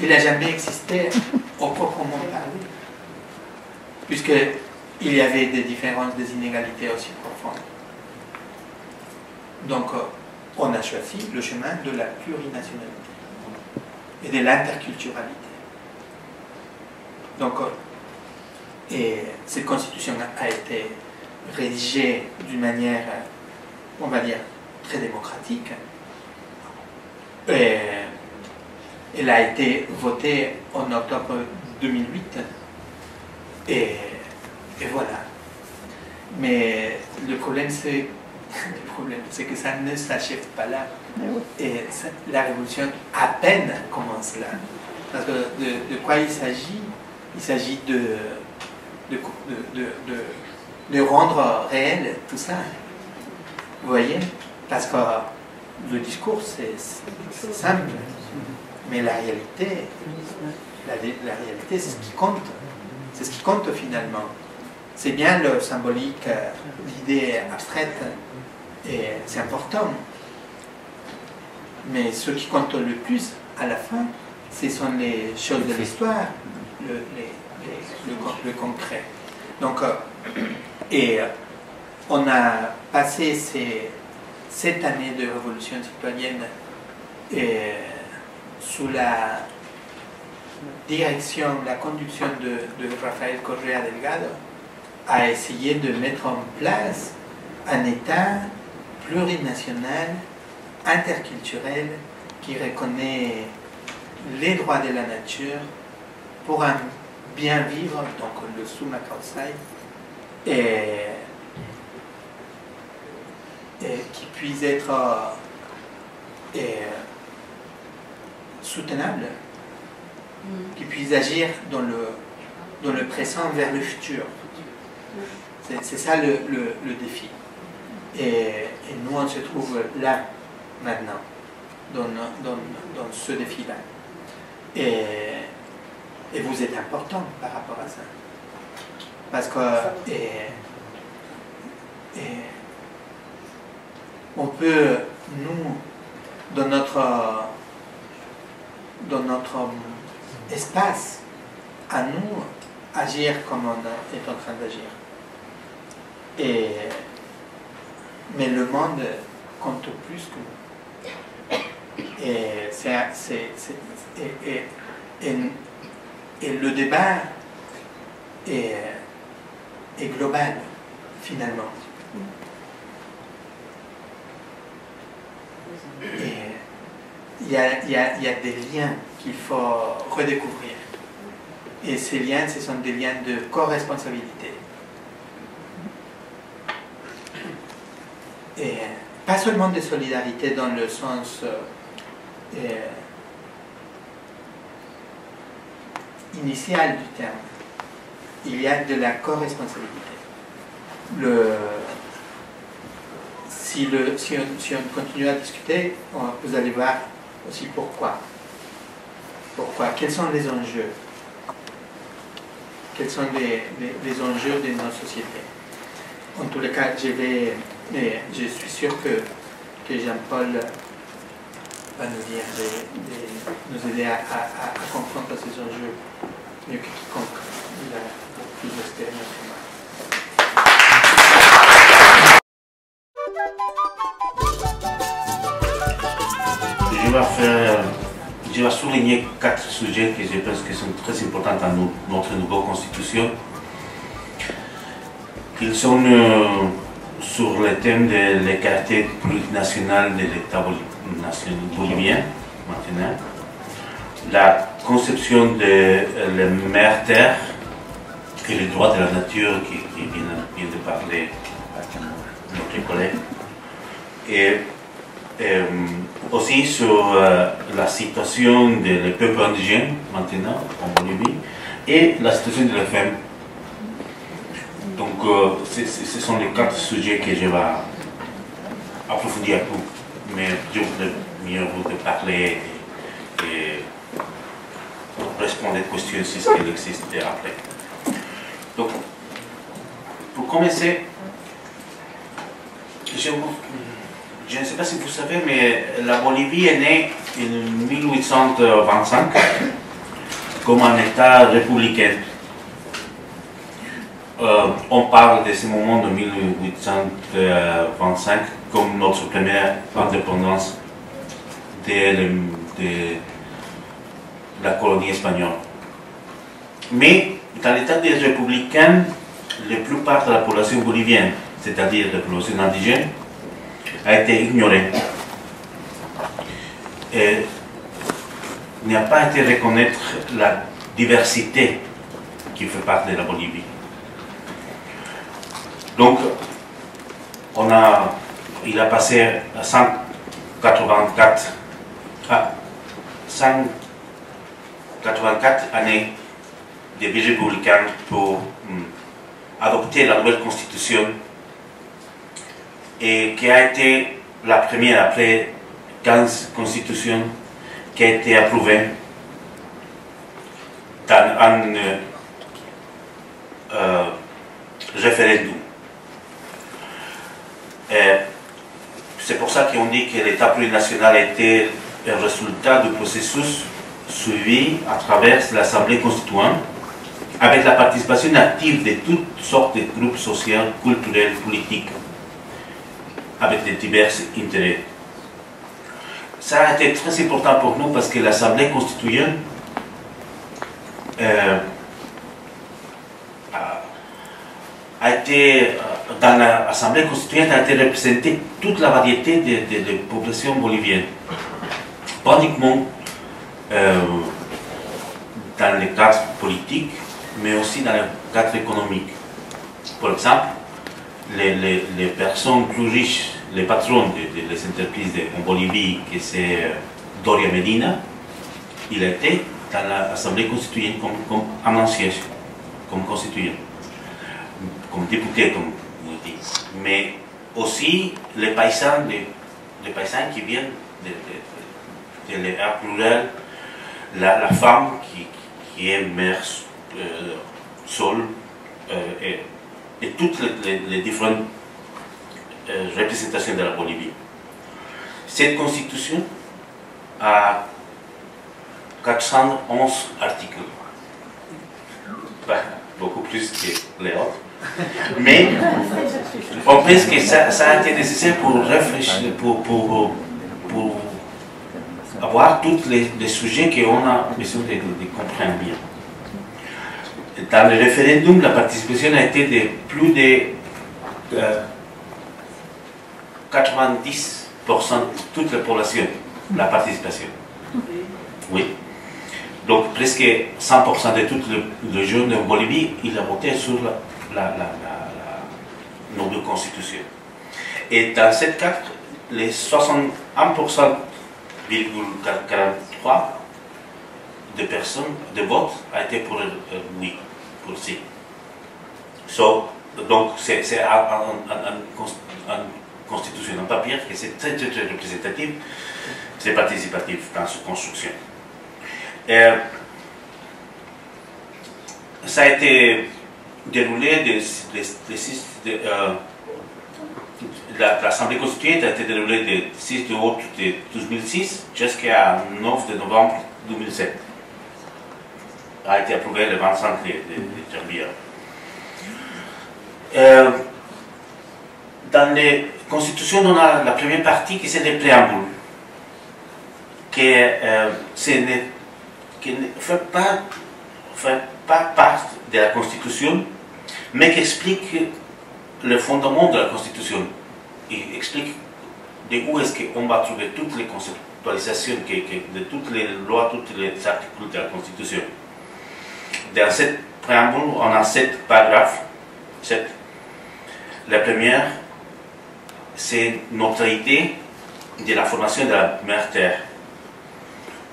il n'a jamais existé au proprement parler, puisqu'il y avait des différences, des inégalités aussi profondes. Donc, on a choisi le chemin de la plurinationalité et de l'interculturalité. Donc, et cette constitution a été rédigée d'une manière, on va dire, très démocratique. Et elle a été votée en octobre 2008. Et voilà. Mais le problème, c'est que ça ne s'achève pas là. Et la révolution à peine commence là. Parce que de quoi il s'agit? Il s'agit de rendre réel tout ça. Vous voyez? Parce que le discours, c'est simple. Mais la réalité, c'est ce qui compte. C'est ce qui compte finalement. C'est bien le symbolique, l'idée abstraite, et c'est important. Mais ce qui compte le plus à la fin, ce sont les choses de l'histoire, le concret. Donc, on a passé cette année de révolution citoyenne sous la direction, la conduction de Rafael Correa Delgado, à essayer de mettre en place un État plurinational, interculturel, qui reconnaît les droits de la nature pour un bien vivre, donc le summa causale, et qui puisse être soutenable, qui puisse agir dans le présent vers le futur. C'est ça le défi. Et nous, on se trouve là, maintenant, dans ce défi-là. Et vous êtes important par rapport à ça. Parce que on peut, nous, dans notre espace, à nous, agir comme on est en train d'agir. mais le monde compte plus que nous. Et le débat est global, finalement. Et il y a des liens qu'il faut redécouvrir. Et ces liens, ce sont des liens de co-responsabilité. Et pas seulement de solidarité dans le sens initial du terme. Il y a de la co-responsabilité. Si on continue à discuter, vous allez voir aussi pourquoi. Quels sont les enjeux? Quels sont les enjeux de nos sociétés? En tous les cas, je suis sûr que Jean-Paul va nous aider à comprendre ces enjeux mieux que quiconque. Il a plus d'expérience que moi. Je vais souligner 4 sujets que je pense que sont très importants dans notre nouvelle constitution. Ils sont sur le thème de l'écarté plurinational de l'État bolivien, maintenant. La conception de la mère terre et les droits de la nature qui vient de parler notre collègue. Et aussi sur la situation des peuples indigènes maintenant en Bolivie et la situation de la femme. Donc ce sont les 4 sujets que je vais approfondir un peu, mais je voudrais mieux vous parler et répondre aux questions si elles existent après. Donc pour commencer, je ne sais pas si vous savez, mais la Bolivie est née en 1825 comme un État républicain. On parle de ce moment de 1825 comme notre première indépendance de la colonie espagnole. Mais dans l'État des républicains, la plupart de la population bolivienne, c'est-à-dire la population indigène, a été ignorée et n'a pas été reconnaître la diversité qui fait partie de la Bolivie. Donc, il a passé 184 années de vie républicaine pour adopter la nouvelle constitution et qui a été la première après 15 constitutions qui a été approuvée dans un référendum. C'est pour ça qu'on dit que l'État plurinational a été un résultat du processus suivi à travers l'Assemblée constituante avec la participation active de toutes sortes de groupes sociaux, culturels, politiques, avec de divers intérêts. Ça a été très important pour nous parce que l'Assemblée constituante a été, dans l'Assemblée constituante a été représentée toute la variété de populations boliviennes, pas uniquement dans le cadre politique, mais aussi dans le cadre économique. Par exemple, les personnes plus riches, les patrons des entreprises en Bolivie, que c'est Doria Medina, il était dans l'Assemblée constituante comme un ancien, comme constituant, comme député, comme on dit. Mais aussi les paysans qui viennent de l'ère rurale, la femme qui est mère seule, et toutes les différentes représentations de la Bolivie. Cette constitution a 411 articles, beaucoup plus que les autres, Mais on pense que ça a été nécessaire pour réfléchir, pour avoir tous les sujets qu'on a besoin de comprendre bien. Dans le référendum, la participation a été de plus de 90% de toute la population, la participation. Oui. Donc presque 100% de tous les jeunes en Bolivie, ils ont voté sur nos deux constitutions. Et dans cette carte, les 61,43% de personnes de vote a été pour oui, pour si. Donc c'est une constitution en papier que c'est très représentatif, c'est participatif dans sa construction. Ça a été déroulé l'Assemblée constituante a été déroulée du 6 août de 2006 jusqu'à 9 de novembre 2007. A été approuvé le 25 de janvier. Dans les constitutions, on a la première partie qui c'est le préambule, qui ne fait pas partie de la Constitution, mais qui explique le fondement de la Constitution. Il explique d'où est-ce qu'on va trouver toutes les conceptualisations de toutes les lois, tous les articles de la Constitution. Dans cette préambule, on a 7 paragraphes. 7. La première, c'est notre idée de la formation de la mère Terre.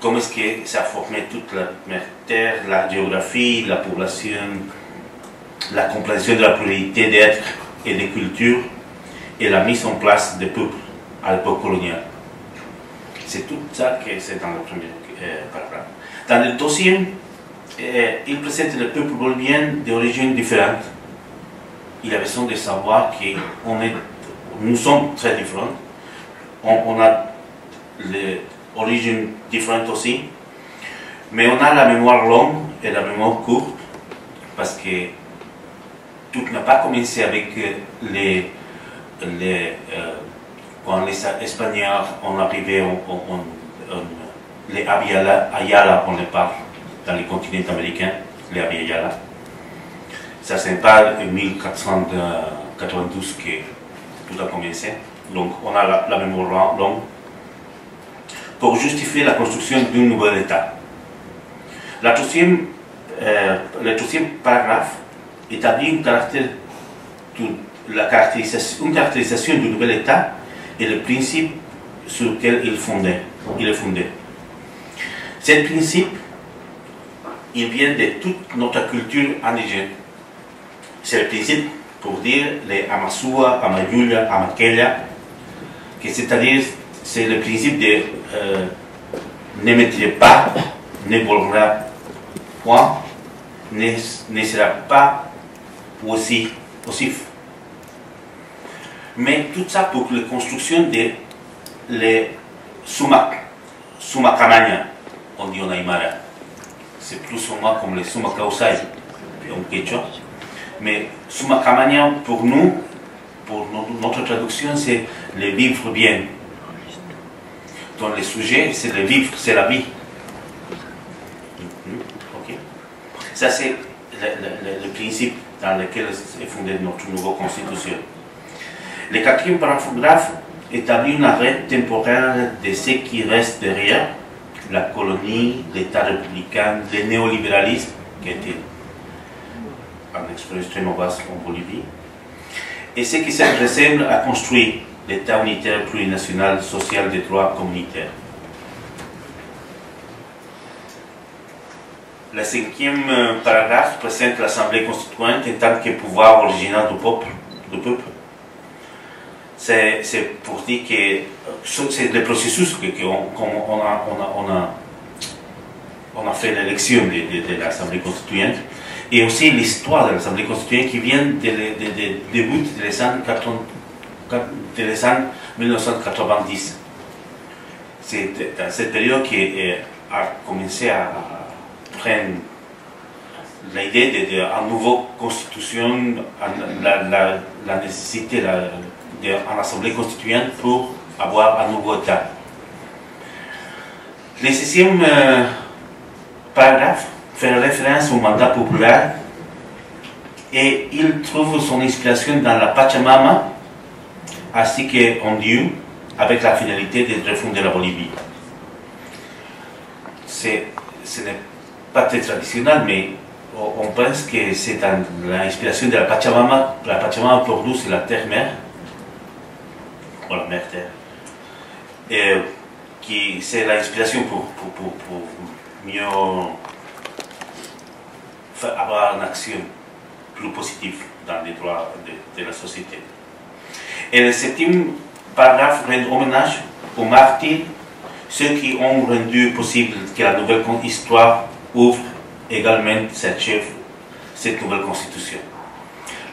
Comment est-ce que ça a formé toute la mère Terre, la géographie, la population, la compréhension de la pluralité d'êtres et de cultures et la mise en place des peuples à l'époque coloniale. C'est tout ça que c'est dans le premier paragraphe. Dans le deuxième, il présente le peuple bolivien d'origine différente. Il a besoin de savoir que nous sommes très différents. On a les origines différentes aussi, mais on a la mémoire longue et la mémoire courte, parce que tout n'a pas commencé avec quand les Espagnols ont arrivé, les Ayala, on les parle dans le continent américain, les Ayala. Ça, c'est pas en 1492 que tout a commencé. Donc, on a la mémoire longue pour justifier la construction d'un nouvel État. Le deuxième paragraphe établit une caractérisation du nouvel État et le principe sur lequel il est fondé. Ce principe, il vient de toute notre culture indigène. C'est le principe pour dire les Amasua, Amayuya, Amaqueya, c'est-à-dire c'est le principe de ne mettrez pas, ne volera point, ne sera pas aussi. Mais tout ça pour la construction de les Sumacamania, on dit en Aymara. C'est plus ou moins comme les Sumacausai en quechua. Mais Sumacamania, pour nous, pour notre traduction, c'est le vivre bien. Dans le sujet, c'est le vivre, c'est la vie. Okay. Ça, c'est le principe dans lequel est fondée notre nouvelle constitution. Le quatrième paragraphe établit un arrêt temporaire de ce qui reste derrière la colonie, l'État républicain, le néolibéralisme, qui était en extrêmement vaste en Bolivie, et ce qui se ressemble à construire l'État unitaire plurinational social des droits communautaires. Le cinquième paragraphe présente l'Assemblée constituante en tant que pouvoir original du peuple. C'est pour dire que c'est le processus qu'on a fait l'élection de l'Assemblée constituante, et aussi l'histoire de l'Assemblée constituante qui vient du début des années 1990. C'est dans cette période qui a commencé à prendre l'idée d'une nouvelle constitution, la nécessité d'une assemblée constituante pour avoir un nouveau État. Le 6e paragraphe fait référence au mandat populaire et il trouve son inspiration dans la Pachamama ainsi qu'en Dieu avec la finalité de refonder la Bolivie. Ce n'est pas très traditionnel, mais on pense que c'est l'inspiration de la Pachamama. La Pachamama pour nous c'est la terre-mère, ou la mère-terre, et qui c'est l'inspiration pour mieux avoir une action plus positive dans les droits de la société. Et le 7e paragraphe rend hommage aux martyrs, ceux qui ont rendu possible que la nouvelle histoire ouvre également cette nouvelle constitution.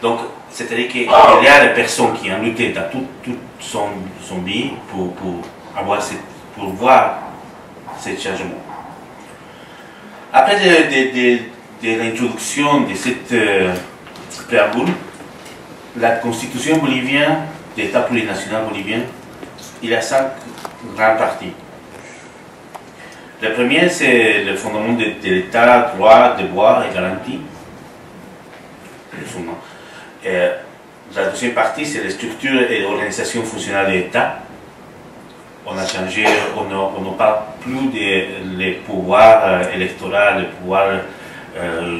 Donc, c'est-à-dire qu'il y a des personnes qui ont lutté dans tout son vie pour voir ce changement. Après de l'introduction de cette préambule, la constitution bolivienne, l'État plurinational bolivien, il y a 5 grandes parties. Le premier, c'est le fondement de l'État, droit, devoir et garantie. La deuxième partie, c'est les structures et l'organisation fonctionnelle de l'État. On a changé, on ne parle plus des pouvoirs électoraux, les pouvoirs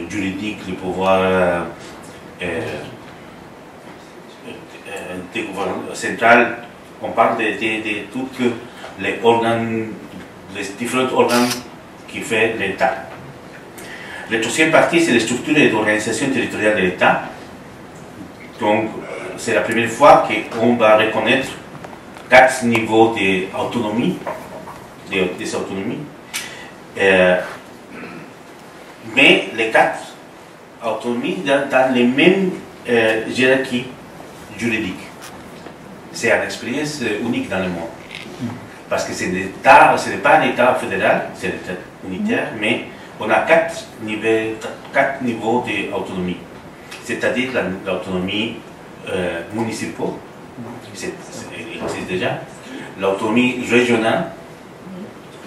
juridiques, les pouvoirs des gouvernements centraux. On parle de tous les organes, les différents organes qui font l'État. La troisième partie, c'est les structures et l'organisation territoriale de l'État. Donc, c'est la première fois qu'on va reconnaître 4 niveaux d'autonomie, des autonomies. Mais les 4 autonomies dans les mêmes hiérarchies juridiques. C'est une expérience unique dans le monde. Parce que ce n'est pas un État fédéral, c'est un État unitaire, mais on a 4 niveaux d'autonomie. C'est-à-dire l'autonomie municipale, elle existe déjà, l'autonomie régionale,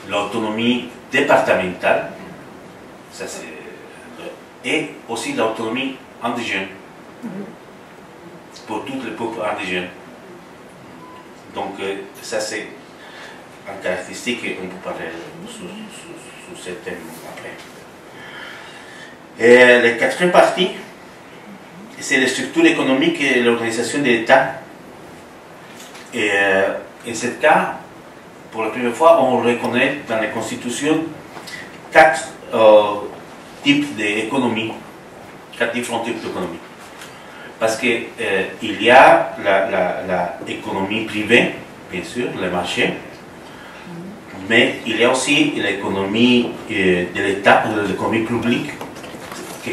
l'autonomie départementale, et aussi l'autonomie indigène, pour tous les peuples indigènes. Donc ça c'est une caractéristique et on peut parler sur ce thème après. Et la 4e partie, c'est les structures économiques et l'organisation de l'État. Et en ce cas, pour la première fois, on reconnaît dans la Constitution 4 types d'économie, 4 différents types d'économie. Parce qu'il y a l'économie privée, bien sûr, le marché, mais il y a aussi l'économie de l'État, l'économie publique, qui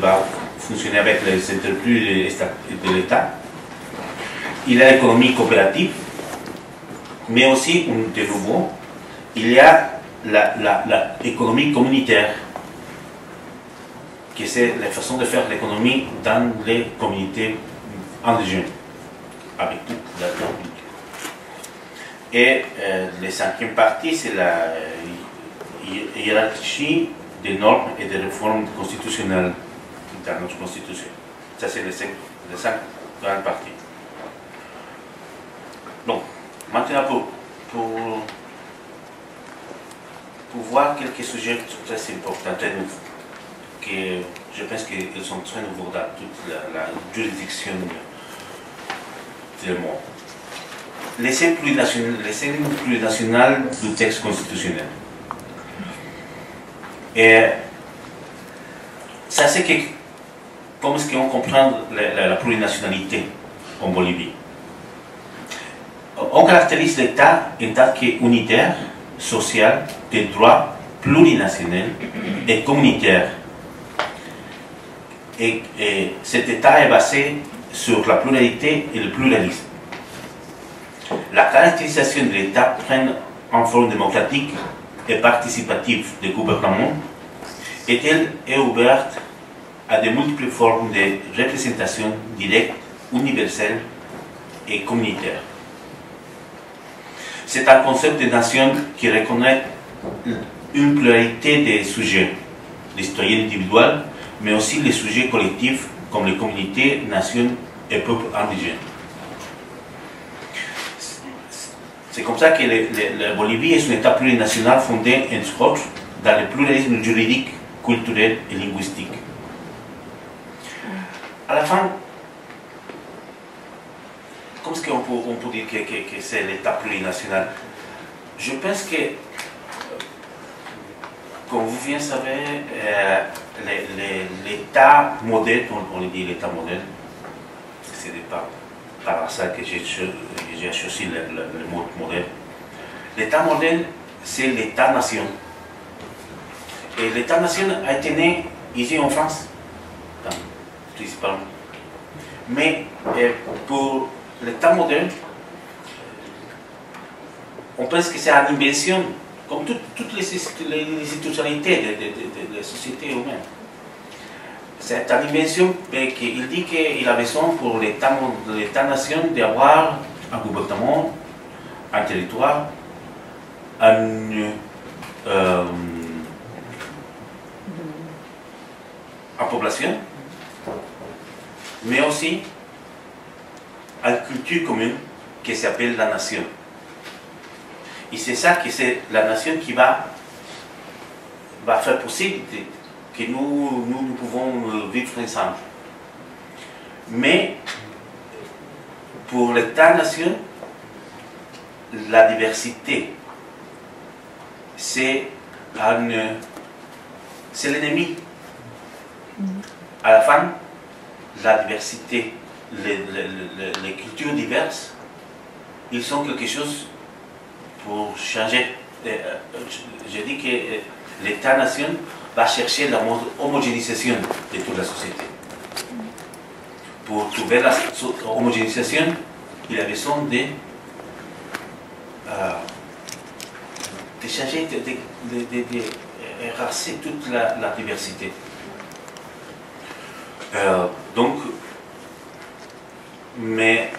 va fonctionner avec les entreprises de l'État. Il y a l'économie coopérative, mais aussi, de nouveau, il y a l'économie communautaire, qui c'est la façon de faire l'économie dans les communautés indigènes, avec toute la publique. Et la 5e partie, c'est la hiérarchie des normes et des réformes constitutionnelles dans notre Constitution. Ça, c'est les 5 grandes parties. Donc, maintenant, pour voir quelques sujets très importants, très nouveaux, que je pense qu'ils sont très nouveaux dans toute la juridiction du monde. Les scènes plurinationales du texte constitutionnel. Et ça, c'est comment est-ce qu'on comprend la plurinationalité en Bolivie. On caractérise l'État en tant qu'unitaire, social, de droit plurinational et communautaire. Et cet État est basé sur la pluralité et le pluralisme. La caractérisation de l'État prend une forme démocratique et participative de gouvernement est-elle ouverte à de multiples formes de représentation directe, universelle et communautaire. C'est un concept de nation qui reconnaît une pluralité de sujets, les citoyens individuels, mais aussi les sujets collectifs comme les communautés, nations et peuples indigènes. C'est comme ça que la Bolivie est un État plurinational fondé, entre autres, dans le pluralisme juridique, culturel et linguistique. À la fin, comment est-ce qu'on peut dire que c'est l'État plurinational? Je pense que, comme vous bien savez, l'État modèle, on le dit l'État modèle, ce n'est pas par ça que j'ai choisi le mot modèle. L'État modèle, c'est l'État-nation. Et l'État-nation a été né ici en France, principalement. Mais pour l'État modèle, on pense que c'est une invention, comme toutes les institutionnalités de la société humaine. C'est une invention qu'il dit qu'il a besoin pour l'État-nation d'avoir un gouvernement, un territoire, une population, mais aussi une culture commune qui s'appelle la nation. Et c'est ça que c'est la nation qui va faire possible que nous pouvons vivre ensemble. Mais pour l'État-nation, la diversité, c'est l'ennemi. À la fin, la diversité, les cultures diverses, ils sont quelque chose pour changer. Je dis que l'État-nation va chercher la homogénéisation de toute la société. Pour trouver la homogénéisation, il a besoin de changer, d'effacer toute la diversité. Donc, mais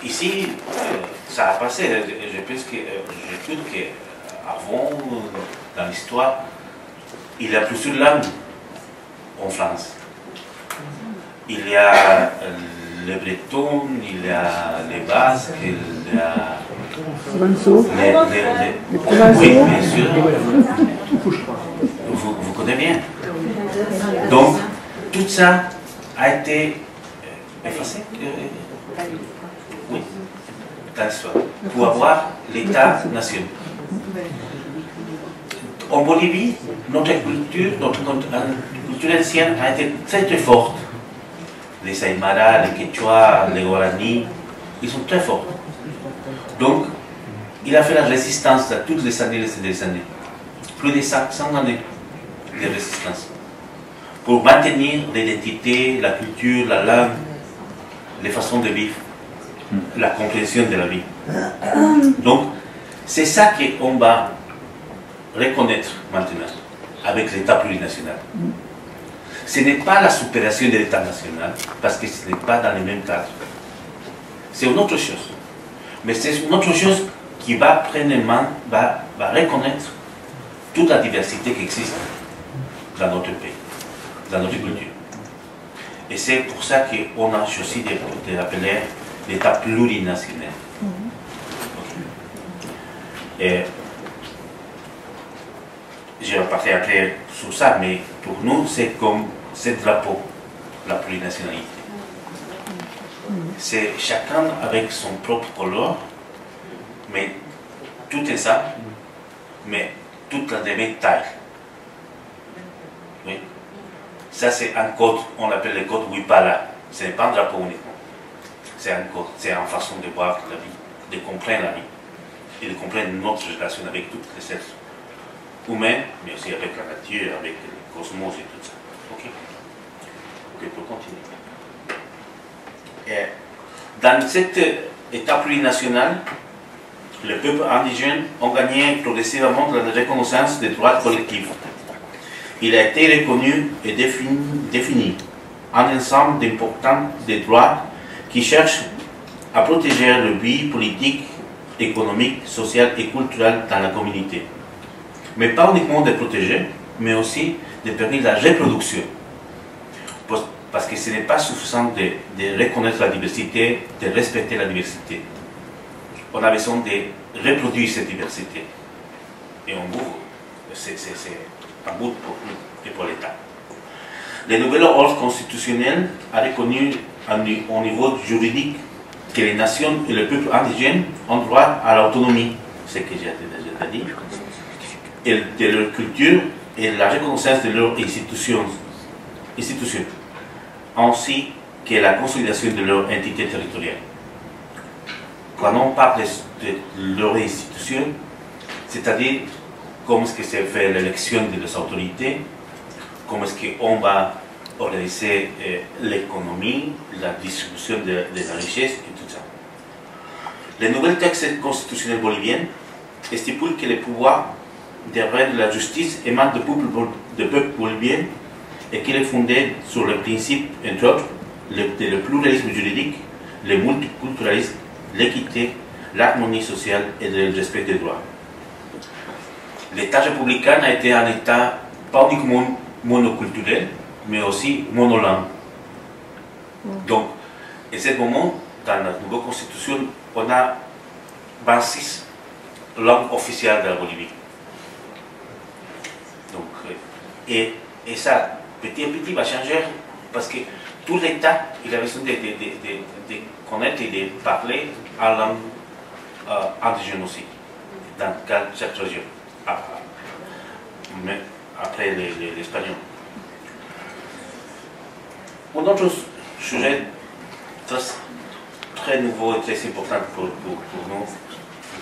ici, ça a passé. Je pense que je trouve qu'avant, dans l'histoire, il y a plusieurs langues en France. Il y a les Bretons, il y a les Basques, il y a les Provençaux. Oui, bien sûr. Vous connaissez bien. Donc, tout ça a été effacé. Oui, dans l'histoire, pour avoir l'État-nation. En Bolivie, notre culture ancienne a été très très forte. Les Aymara, les Quechua, les Guarani, ils sont très forts. Donc, il a fait la résistance à toutes les années, plus de 500 années de résistance, pour maintenir l'identité, la culture, la langue, les façons de vivre, la compréhension de la vie. Donc, c'est ça qu'on va reconnaître maintenant avec l'État plurinational. Ce n'est pas la supération de l'État national, parce que ce n'est pas dans le même cadre. C'est une autre chose. Mais c'est une autre chose qui va reconnaître toute la diversité qui existe dans notre pays, dans notre culture. Et c'est pour ça qu'on a choisi de l'appeler l'État plurinational. Et je vais parler après sur ça, mais pour nous, c'est comme ce drapeau, la plurinationalité. C'est chacun avec son propre couleur, mais tout est ça, mais toute la même taille. Oui. Ça, c'est un code, on l'appelle le code Wipala. Ce n'est pas un drapeau uniquement. C'est un code, c'est une façon de voir la vie, de comprendre la vie, et de comprendre notre relation avec toutes les êtres humains, mais aussi avec la nature, avec le cosmos et tout ça. Ok? Ok, pour continuer. Et dans cet État plurinational, les peuples indigènes ont gagné progressivement la reconnaissance des droits collectifs. il a été reconnu et défini un ensemble d'importants droits qui cherchent à protéger le vie politique, économique, social et culturel dans la communauté. Mais pas uniquement de protéger, mais aussi de permettre la reproduction. Parce que ce n'est pas suffisant de reconnaître la diversité, de respecter la diversité. On a besoin de reproduire cette diversité. Et en gros, c'est un but pour l'État. Le nouvel ordre constitutionnel a reconnu au niveau juridique que les nations et les peuples indigènes ont droit à l'autonomie, ce que j'ai déjà dit, et de leur culture et la reconnaissance de leurs institutions, ainsi que la consolidation de leur entité territoriale. Quand on parle de leurs institutions, c'est-à-dire comment est-ce que se fait l'élection des autorités, comment est-ce qu'on va organiser l'économie, la distribution de la richesse et tout ça. Le nouvel texte constitutionnel bolivien stipule que le pouvoir de rendre la justice émane du peuple bolivien et qu'il est fondé sur le principe, entre autres, le pluralisme juridique, le multiculturalisme, l'équité, l'harmonie sociale et le respect des droits. L'État républicain a été un État pas uniquement monoculturel, mais aussi monolangue. Donc, à ce moment, dans la nouvelle constitution, on a 26 langues officielles de la Bolivie. Donc, et ça, petit à petit, va changer parce que tout l'État, il a besoin de connaître et de parler en langue indigène aussi, dans chaque région. Mais après l'espagnol. Un autre sujet très nouveau et très important pour nous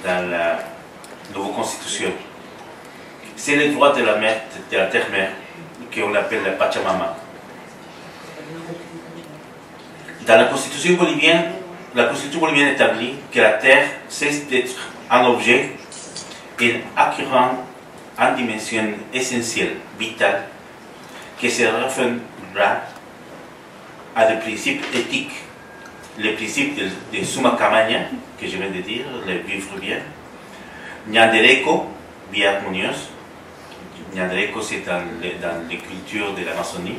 dans la nouvelle constitution, c'est le droit de la terre-mère, qu'on appelle la Pachamama. Dans la constitution bolivienne établit que la terre cesse d'être un objet et acquérant une dimension essentielle, vitale, qui se référera à des principes éthiques, les principes de Summa Camania, que je viens de dire, le vivre bien, Ñandereco, vie harmonieuse, Ñandereco c'est dans les cultures de l'Amazonie,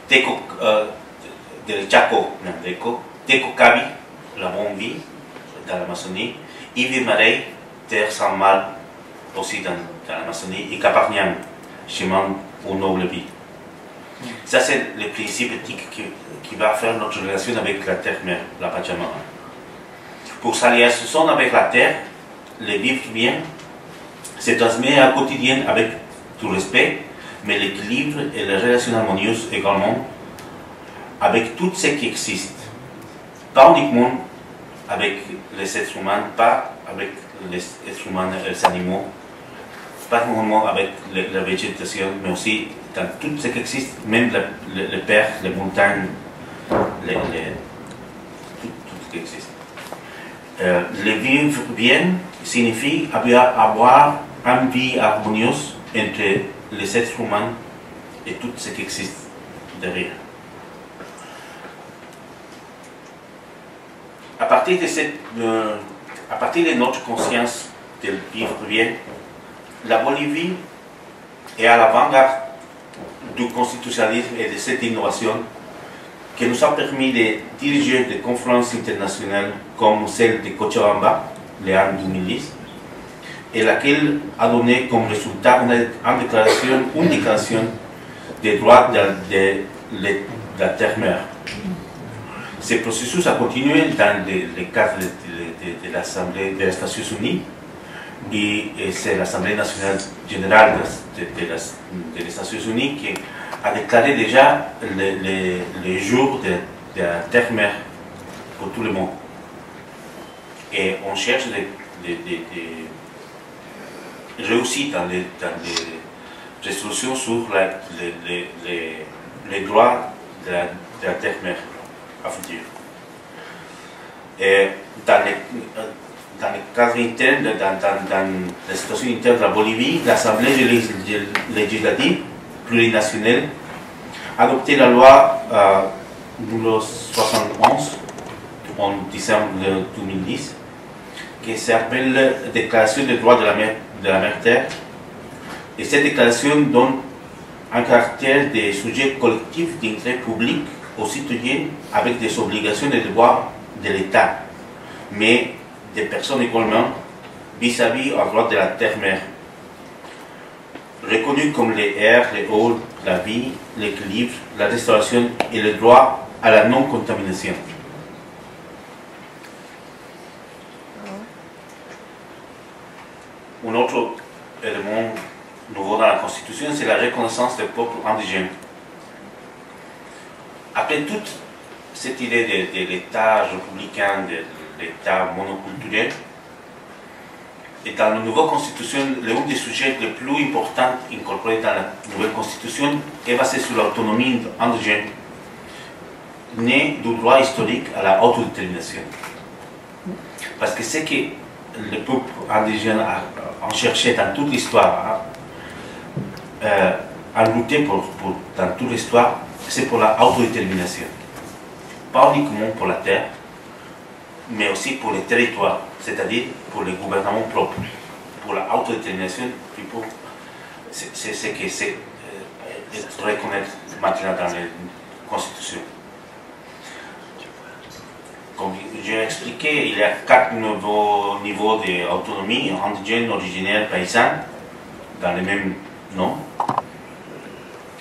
del Chaco, Ñandereco, Teco Cabi, la bonne vie dans l'Amazonie, Ivi Marei, terre sans mal, aussi dans l'Amazonie, et Caparniam, chemin aux nobles vie. Ça, c'est le principe éthique qui va faire notre relation avec la terre-mère, la Pachamama. Pour s'allier avec la terre, le vivre bien se transmet au quotidien avec tout respect, mais l'équilibre et les relations harmonieuses également avec tout ce qui existe. Pas uniquement avec les êtres humains, pas avec les êtres humains et les animaux, pas uniquement avec la végétation, mais aussi dans tout ce qui existe, même les terres, les montagnes, tout ce qui existe. Le vivre bien signifie avoir une vie harmonieuse entre les êtres humains et tout ce qui existe derrière. À partir de notre conscience de vivre bien, la Bolivie est à l'avant-garde du constitutionnalisme et de cette innovation qui nous a permis de diriger des conférences internationales comme celle de Cochabamba, l'an 2010, et laquelle a donné comme résultat une déclaration des droits de la terre-mère. Ce processus a continué dans le cadre de l'Assemblée des Nations Unies, et c'est l'Assemblée nationale générale des Nations Unies qui a déclaré déjà les jours de la terre-mère pour tout le monde. Et on cherche des réussites dans les résolutions sur les droits de la terre-mère à futur. Et dans le cadre interne, dans la situation interne de la Bolivie, l'Assemblée législative plurinationale, a adopté la loi numéro 71 en décembre 2010, qui s'appelle Déclaration des droits de la mère Terre. Et cette déclaration donne un caractère de sujet collectif d'intérêt public aux citoyens avec des obligations et des devoirs de l'État, mais des personnes également vis-à-vis en droit de la terre-mère, reconnus comme les airs, les eaux, la vie, l'équilibre, la restauration et le droit à la non-contamination. Un autre élément nouveau dans la Constitution, c'est la reconnaissance des peuples indigènes. Après toute cette idée de l'État républicain, de l'État monoculturel, et dans la nouvelle Constitution, l'un des sujets les plus importants incorporés dans la nouvelle Constitution est basé sur l'autonomie indigène, née du droit historique à la autodétermination. Parce que ce que les peuples indigènes ont cherché dans toute l'histoire, à lutter dans toute l'histoire, c'est pour la autodétermination. Pas uniquement pour la terre, mais aussi pour les territoires, c'est-à-dire pour les gouvernements propres. Pour la autodétermination, c'est ce que c'est reconnaître maintenant dans la Constitution. Comme j'ai expliqué, il y a 4 nouveaux niveaux d'autonomie, indigène, originaire, paysan, dans les mêmes noms,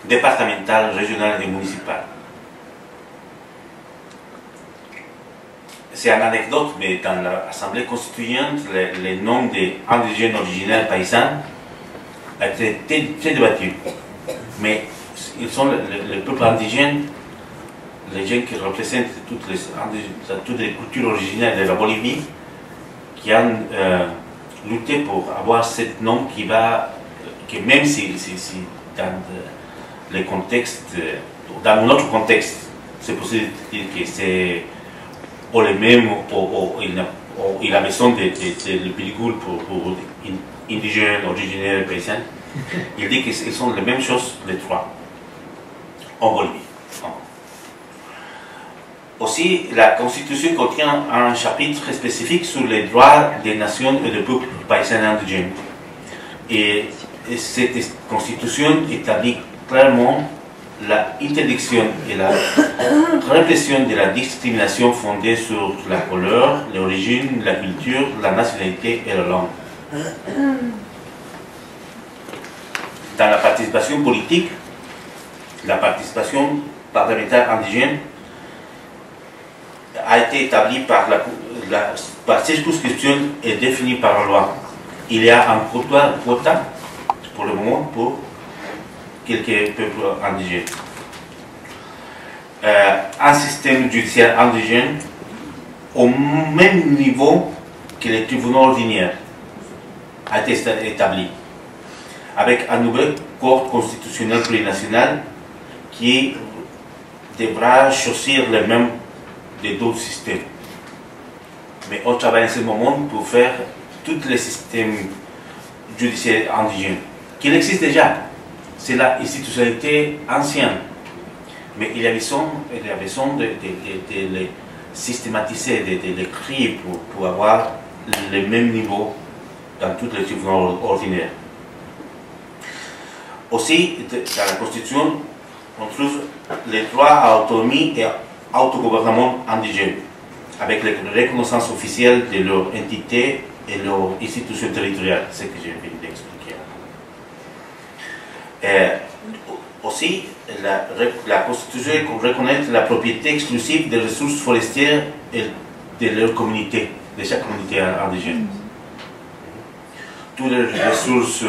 départemental, régional et municipal. C'est une anecdote, mais dans l'Assemblée constituante, les noms des indigènes, originaires, paysans a été très débattu. Mais ils sont les peuples indigènes, les gens qui représentent toutes les cultures originaires de la Bolivie, qui ont lutté pour avoir ce nom qui va, que même si dans les contextes, dans notre contexte, c'est possible de dire que c'est ou les mêmes, ou il a besoin de pellicule pour indigènes, originaires, paysans. Il dit qu'ils sont les mêmes choses, les trois, en Bolivie. Aussi, la Constitution contient un chapitre spécifique sur les droits des nations et des peuples paysans indigènes. Et cette Constitution établit clairement l'interdiction et la répression de la discrimination fondée sur la couleur, l'origine, la culture, la nationalité et la langue. Dans la participation politique, la participation parlementaire indigène a été établie par circonscription et définie par la loi. Il y a un quota pour le moment pour quelques peuples indigènes. Un système judiciaire indigène au même niveau que les tribunaux ordinaires a été établi, avec un nouvel corps constitutionnel plurinational qui devra choisir les mêmes de d'autres systèmes. Mais on travaille en ce moment pour faire tous les systèmes judiciaires indigènes, qui existent déjà. C'est l'institutionnalité ancienne, mais il y a besoin de les systématiser, de les créer pour avoir le même niveau dans tous les tribunaux ordinaires. Aussi, dans la Constitution, on trouve les droits à autonomie et autogouvernement indigène, avec la reconnaissance officielle de leur entité et leur institution territoriale, ce que j'ai envie d'expliquer. Aussi, la Constitution reconnaît la propriété exclusive des ressources forestières et de leur communauté, de chaque communauté indigène. Toutes les ressources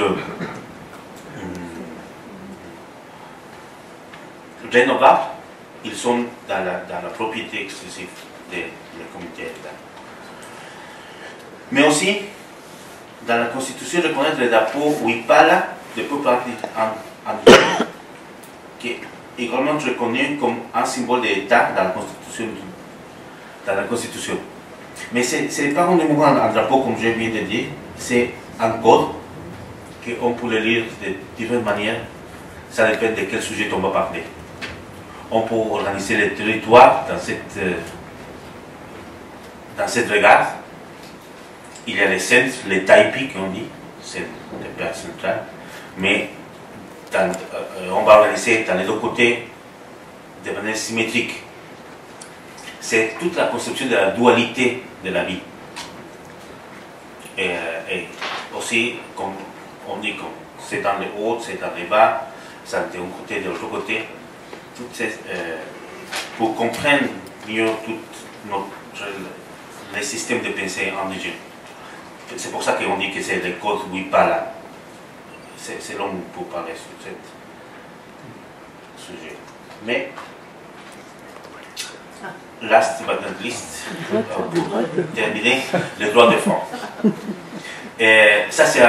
renouvelables, ils sont dans la propriété exclusive de la communauté. Mais aussi, dans la Constitution, reconnaître le drapeau Huipala des peuples indigènes, qui est également reconnu comme un symbole de l'État dans la Constitution. Mais ce n'est pas uniquement un drapeau, comme je viens de dire, c'est un code qu'on peut le lire de différentes manières ça dépend de quel sujet on va parler. On peut organiser le territoire dans cette regard. Il y a les centres, les taipis qu'on dit, c'est le père central, mais on va organiser dans les deux côtés de manière symétrique. C'est toute la conception de la dualité de la vie. Et aussi, comme on dit, c'est dans le haut, c'est dans le bas, c'est d'un côté et de l'autre côté. Pour comprendre mieux tout les systèmes de pensée indigènes. C'est pour ça qu'on dit que c'est le code Wipala. C'est long pour parler sur ce sujet. Mais, last but not least, pour terminer, le droit de fond. Et ça, c'est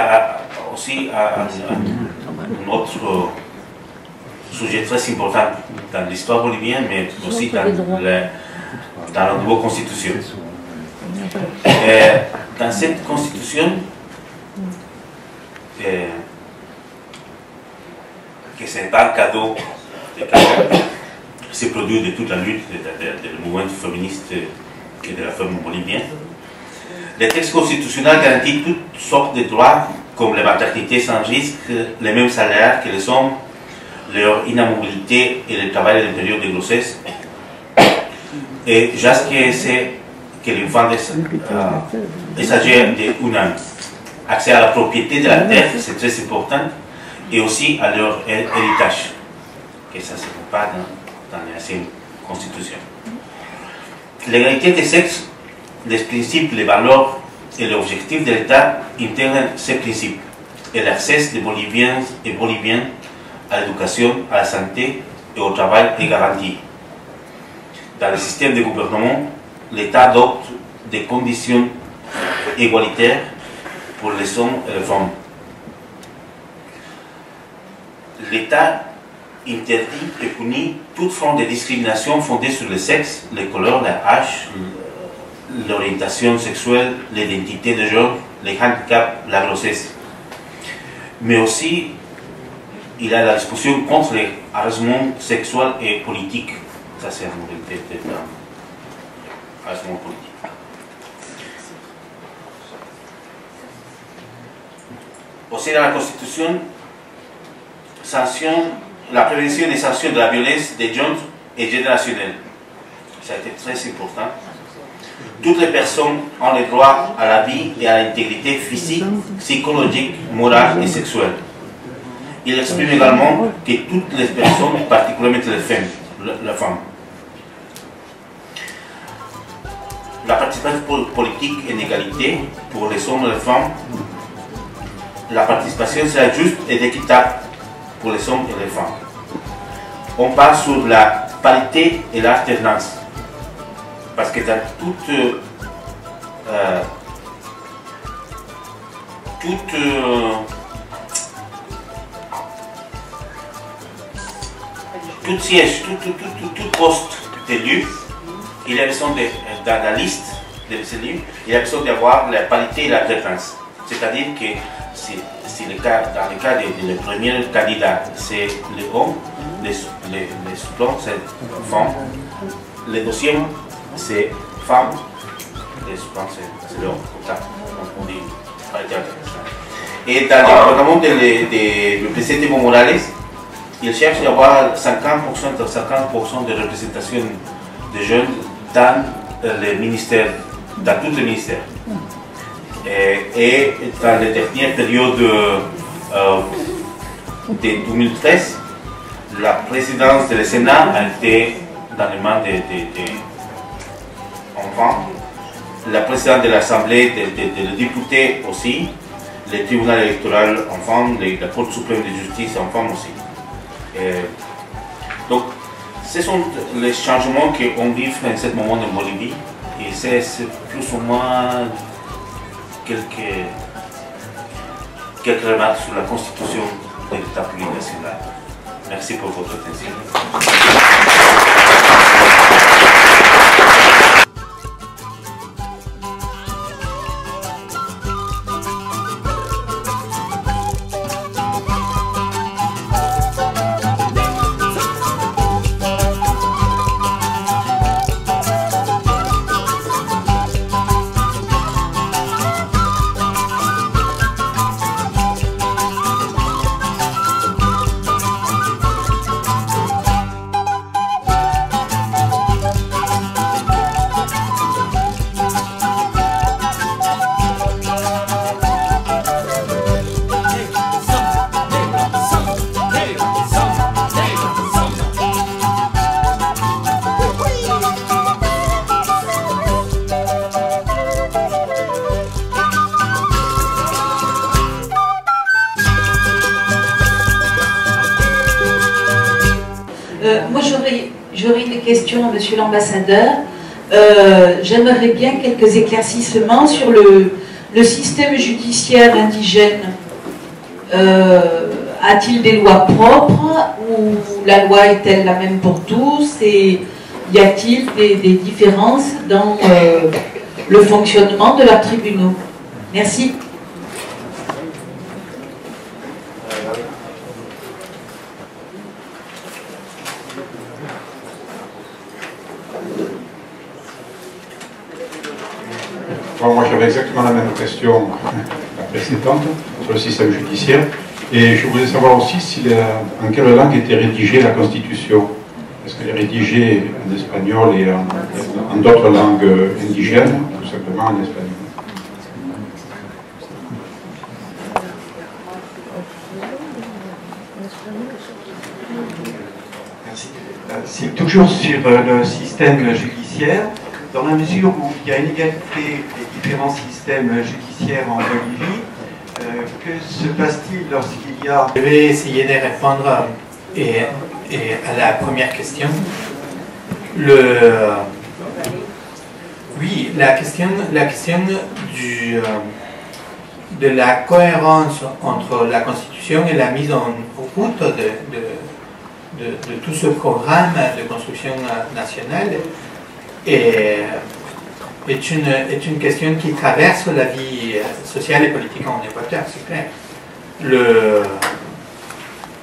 aussi un autre sujet très important dans l'histoire bolivienne, mais aussi dans la nouvelle constitution. Dans cette constitution, que c'est un cadeau c'est produit de toute la lutte du mouvement féministe et de la femme bolivienne. Le texte constitutionnel garantit toutes sortes de droits, comme la maternité sans risque, les mêmes salaires que les hommes, leur inamobilité et le travail à l'intérieur de grossesse. Et jusqu'à que l'enfant est âgé d'un an. Accès à la propriété de la terre, c'est très important, et aussi à leur héritage, que ça ne se fait pas dans l'ancienne constitution. L'égalité des sexes, les principes, les valeurs et les objectifs de l'État intègrent ces principes, et l'accès des Boliviens et Boliviennes à l'éducation, à la santé et au travail est garanti. Dans le système de gouvernement, l'État adopte des conditions égalitaires pour les hommes et les femmes. L'État interdit et punit toute forme de discrimination fondée sur le sexe, les couleurs, l'âge, l'orientation sexuelle, l'identité de genre, les handicaps, la grossesse. Mais aussi, il a la discussion contre les harcèlements sexuels et politiques. Ça, c'est une modalité de harcèlement politique. Aussi, dans la Constitution, la prévention des sanctions de la violence des jeunes est générationnelle. Ça a été très important. Toutes les personnes ont le droit à la vie et à l'intégrité physique, psychologique, morale et sexuelle. Il exprime également que toutes les personnes, particulièrement les femmes, la participation politique et l'égalité pour les hommes et les femmes, la participation sera juste et équitable pour les hommes et les femmes. On parle sur la parité et l'alternance. Parce que dans tout siège, tout poste d'élu, il a besoin dans la liste des élus, il a besoin d'avoir la parité et l'alternance. C'est-à-dire que si dans le cas du premier candidat, c'est les hommes, les supplants, c'est les femmes, le deuxième, c'est femmes, les supplants, c'est l'homme, comme ça, on dit parité alternance. Et dans le gouvernement du président Evo Morales, il cherche à avoir 50% de représentation des jeunes dans les ministères, dans tous les ministères. Et dans la dernière période de 2013, la présidence du Sénat a été dans les mains des enfants, la présidence de l'Assemblée, des députés aussi, le tribunal électoral enfants, la Cour suprême de justice enfants aussi. Donc, ce sont les changements qu'on vit en ce moment en Bolivie, et c'est plus ou moins quelques remarques sur la constitution de l'État plurinational. Merci pour votre attention. Moi, j'aurais une question à Monsieur l'ambassadeur. J'aimerais bien quelques éclaircissements sur le système judiciaire indigène. A-t-il des lois propres ou la loi est-elle la même pour tous et y a-t-il des différences dans le fonctionnement de leurs tribunaux? Merci. Bon, moi j'avais exactement la même question la précédente sur le système judiciaire et je voulais savoir aussi si en quelle langue était rédigée la Constitution. Est-ce qu'elle est rédigée en espagnol et en d'autres langues indigènes, tout simplement en espagnol? Merci. C'est toujours sur le système judiciaire. Dans la mesure où il y a une égalité des différents systèmes judiciaires en Bolivie, que se passe-t-il lorsqu'il y a... Je vais essayer de répondre à la première question. Oui, la question de la cohérence entre la Constitution et la mise en route de tout ce programme de construction nationale est une question qui traverse la vie sociale et politique en Équateur, c'est clair.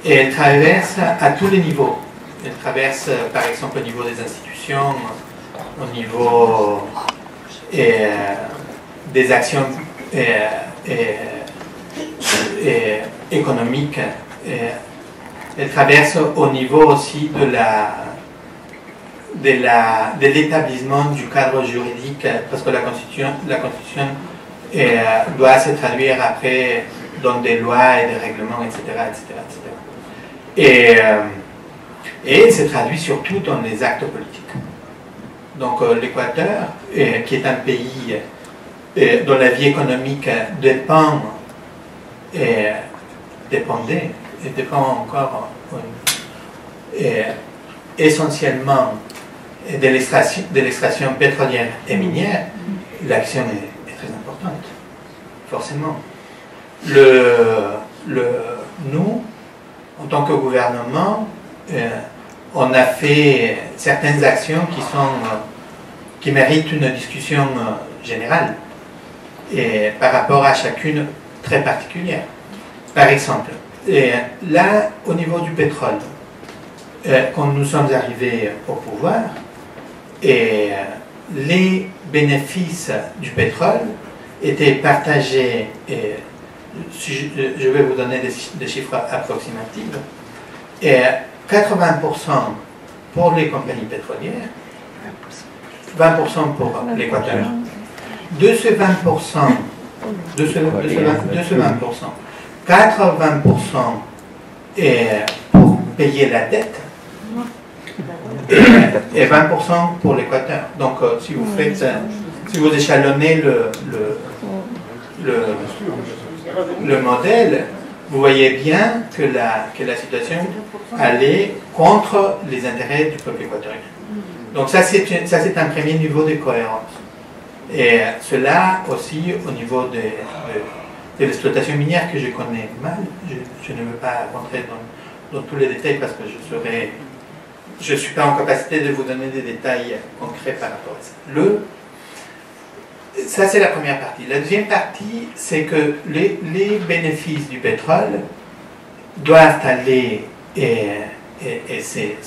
Et elle traverse à tous les niveaux. Elle traverse par exemple au niveau des institutions, au niveau des actions économiques. Elle traverse au niveau aussi de l'établissement du cadre juridique, parce que la Constitution doit se traduire après dans des lois et des règlements, etc. Et elle se traduit surtout dans les actes politiques. Donc l'Équateur, qui est un pays dont la vie économique dépend encore essentiellement de l'extraction pétrolière et minière, l'action est très importante, forcément. Nous, en tant que gouvernement, on a fait certaines actions qui méritent une discussion générale et par rapport à chacune très particulière. Par exemple, là, au niveau du pétrole, quand nous sommes arrivés au pouvoir, et les bénéfices du pétrole étaient partagés, et je vais vous donner des chiffres approximatifs, et 80% pour les compagnies pétrolières, 20% pour l'Équateur. De ce 20%, 80% est pour payer la dette et 20% pour l'Équateur. Donc si vous échelonnez le modèle, vous voyez bien que la situation allait contre les intérêts du peuple équatorien. Donc ça c'est un premier niveau de cohérence. Et cela aussi au niveau de l'exploitation minière que je connais mal. Je ne veux pas rentrer dans tous les détails parce que je ne suis pas en capacité de vous donner des détails concrets par rapport à ça. Ça c'est la première partie. La deuxième partie, c'est que les bénéfices du pétrole doivent aller, et c'est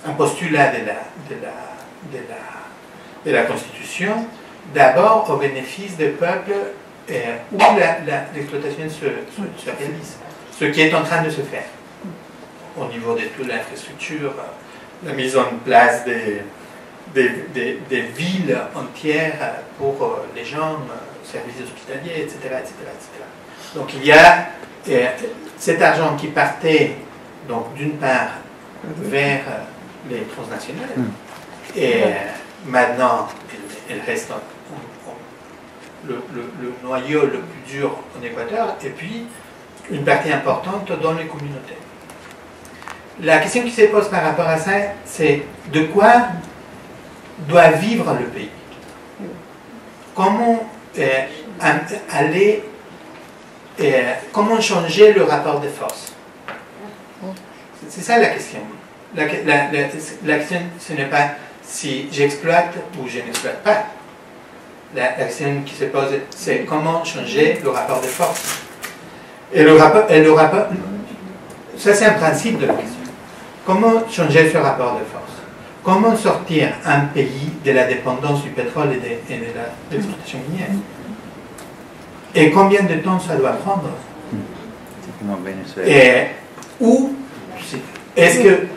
un postulat de la Constitution, d'abord au bénéfice des peuples où l'exploitation se réalise, ce qui est en train de se faire au niveau de toute l'infrastructure, la mise en place des villes entières pour les gens, services hospitaliers, etc. Donc il y a cet argent qui partait donc d'une part vers les transnationales et maintenant elle reste le noyau le plus dur en Équateur et puis une partie importante dans les communautés. la question qui se pose par rapport à ça, c'est de quoi doit vivre le pays? Comment aller, comment changer le rapport de force? C'est ça la question. La question, ce n'est pas si j'exploite ou je n'exploite pas. La question qui se pose, c'est comment changer le rapport de force. Et le rapport, ça c'est un principe de la question. Comment changer ce rapport de force? Comment sortir un pays de la dépendance du pétrole et de l'exploitation minière? Et combien de temps ça doit prendre? Et où est-ce que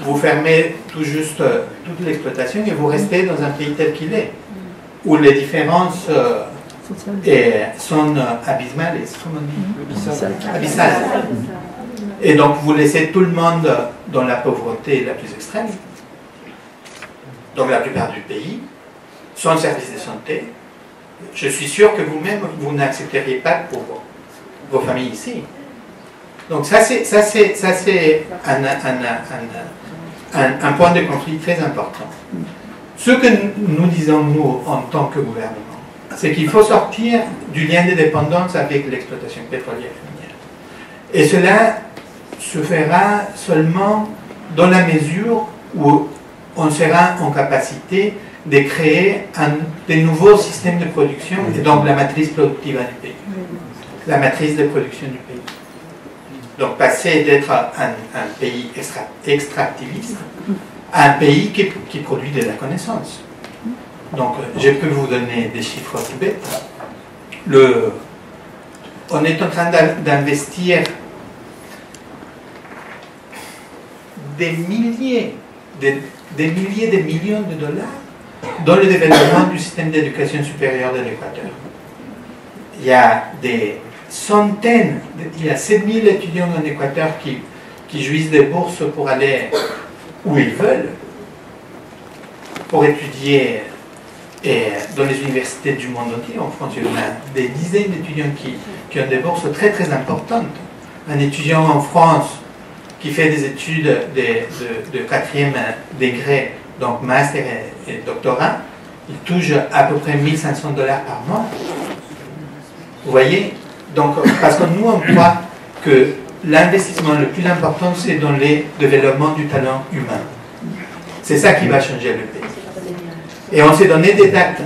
vous fermez tout juste toute l'exploitation et vous restez dans un pays tel qu'il est, où les différences sont abysmales, comment on dit? Abyssales. Et donc vous laissez tout le monde dans la pauvreté la plus extrême, dans la plupart du pays, sans service de santé. Je suis sûr que vous-même, vous n'accepteriez pas pour vos familles ici. Donc ça c'est un point de conflit très important. Ce que nous disons, nous, en tant que gouvernement, c'est qu'il faut sortir du lien de dépendance avec l'exploitation pétrolière et minière. Et cela se fera seulement dans la mesure où on sera en capacité de créer de nouveaux systèmes de production et donc la matrice productive du pays, la matrice de production du pays. Donc passer d'être un pays extractiviste à un pays qui produit de la connaissance. Donc je peux vous donner des chiffres tout bêtes. On est en train d'investir des milliers de millions de dollars dans le développement du système d'éducation supérieure de l'Équateur. Il y a des centaines, il y a 7000 étudiants en Équateur qui jouissent des bourses pour aller où ils veulent, pour étudier dans les universités du monde entier. En France, il y en a des dizaines d'étudiants qui ont des bourses très très importantes. Un étudiant en France qui fait des études de 4e degré, donc master et doctorat, il touche à peu près 1500 $ par mois. Vous voyez? Donc, parce que nous, on croit que l'investissement le plus important, c'est dans le développement du talent humain. C'est ça qui va changer le pays. Et on s'est donné des dates.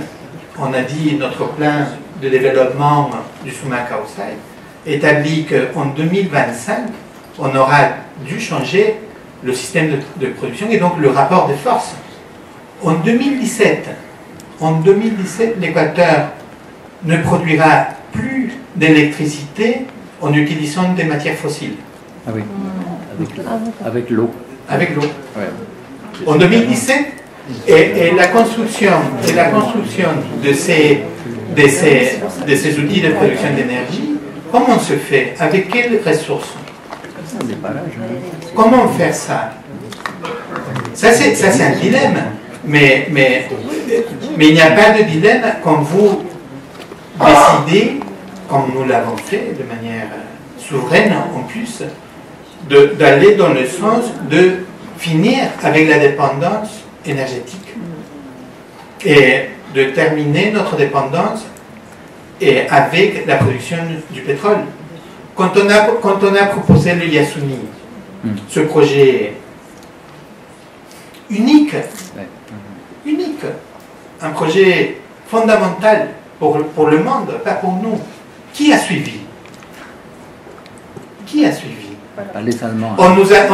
On a dit notre plan de développement du Sumac Kausai établit qu'en 2025, on aura dû changer le système de production et donc le rapport de force. En 2017, l'Équateur ne produira plus d'électricité en utilisant des matières fossiles. Ah oui, avec l'eau. Avec l'eau. Ouais. En 2017, et la construction de ces outils de production d'énergie, comment on se fait? Avec quelles ressources? Comment faire ça? Ça c'est un dilemme. Mais il n'y a pas de dilemme quand vous décidez, comme nous l'avons fait de manière souveraine en plus, d'aller dans le sens de finir avec la dépendance énergétique et de terminer notre dépendance avec la production du pétrole. Quand on a proposé le Yasuni, ce projet unique, un projet fondamental pour le monde, pas pour nous, qui a suivi? Qui a suivi? Pas les Allemands. On nous a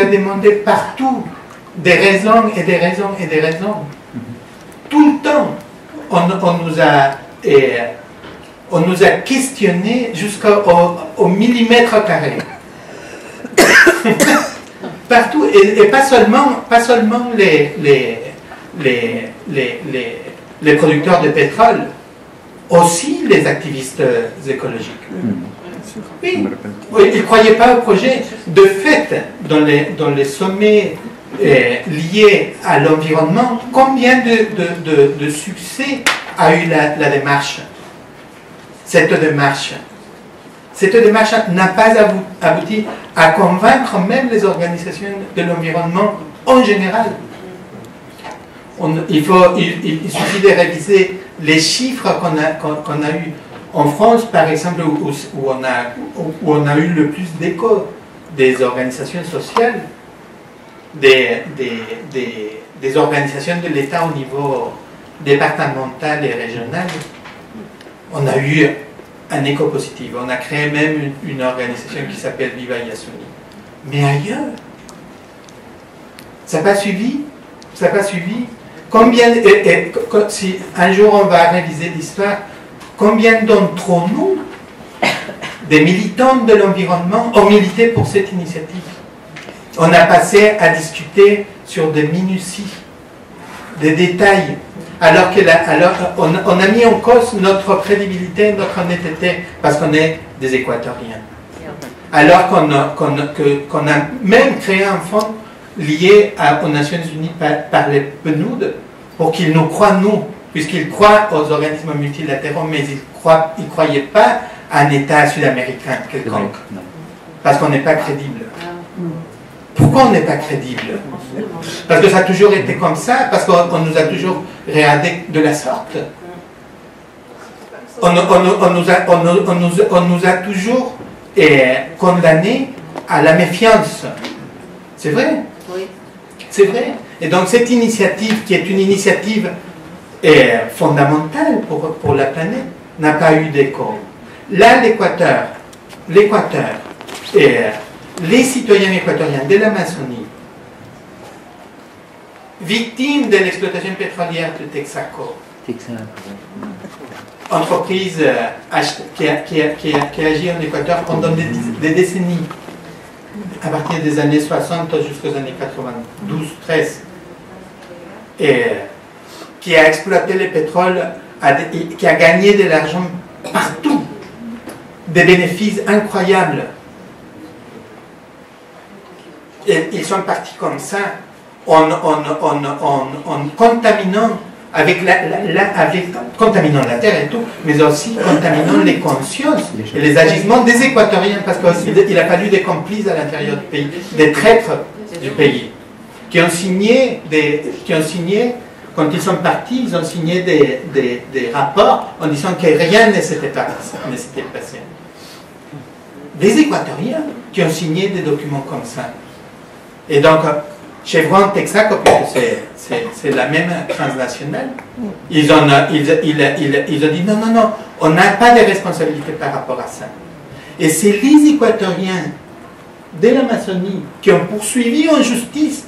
demandé partout des raisons et des raisons et des raisons. Tout le temps, on nous a questionné jusqu'au millimètre carré. Partout, et pas seulement les producteurs de pétrole, aussi les activistes écologiques. Oui, ils ne croyaient pas au projet. De fait, dans les sommets liés à l'environnement, combien de succès a eu la démarche? Cette démarche, Cette démarche n'a pas abouti à convaincre même les organisations de l'environnement en général. Il suffit de réviser les chiffres qu'on a eus en France, par exemple, où on a eu le plus d'écho des organisations sociales, des organisations de l'État au niveau départemental et régional. On a eu un écho positif. On a créé même une organisation qui s'appelle Viva Yasuni. Mais ailleurs, ça n'a pas suivi. Ça n'a pas suivi. Combien, si un jour on va réviser l'histoire, combien d'entre nous, des militants de l'environnement, ont milité pour cette initiative? On a passé à discuter sur des minuties, des détails, alors on a mis en cause notre crédibilité, notre honnêteté, parce qu'on est des Équatoriens. Alors qu'on a même créé un fonds lié aux Nations Unies par les PNUD, pour qu'ils nous croient, nous, puisqu'ils croient aux organismes multilatéraux, mais ils ne croyaient pas à un État sud-américain quelconque, parce qu'on n'est pas crédible. Pourquoi on n'est pas crédible? Parce que ça a toujours été comme ça, parce qu'on nous a toujours regardé de la sorte. On nous a toujours condamnés à la méfiance. C'est vrai? Oui. C'est vrai. Et donc cette initiative, qui est une initiative fondamentale pour la planète, n'a pas eu d'écho. Là, l'Équateur, les citoyens équatoriens de l'Amazonie, victimes de l'exploitation pétrolière de Texaco, entreprise qui agit en Équateur pendant des décennies, à partir des années 60 jusqu'aux années 92, 13, et qui a exploité le pétrole, qui a gagné de l'argent partout, des bénéfices incroyables. Et ils sont partis comme ça, en contaminant contaminant la terre et tout, mais aussi contaminant les consciences et les agissements des Équatoriens, parce qu'il a fallu des complices à l'intérieur du pays, des traîtres du pays, qui ont signé, quand ils sont partis, ils ont signé des rapports en disant que rien ne s'était passé. Des Équatoriens qui ont signé des documents comme ça. Et donc, Chevron, Texaco, c'est la même transnationale, ils ont dit non, on n'a pas de responsabilité par rapport à ça. Et c'est les Équatoriens de l'Amazonie qui ont poursuivi en justice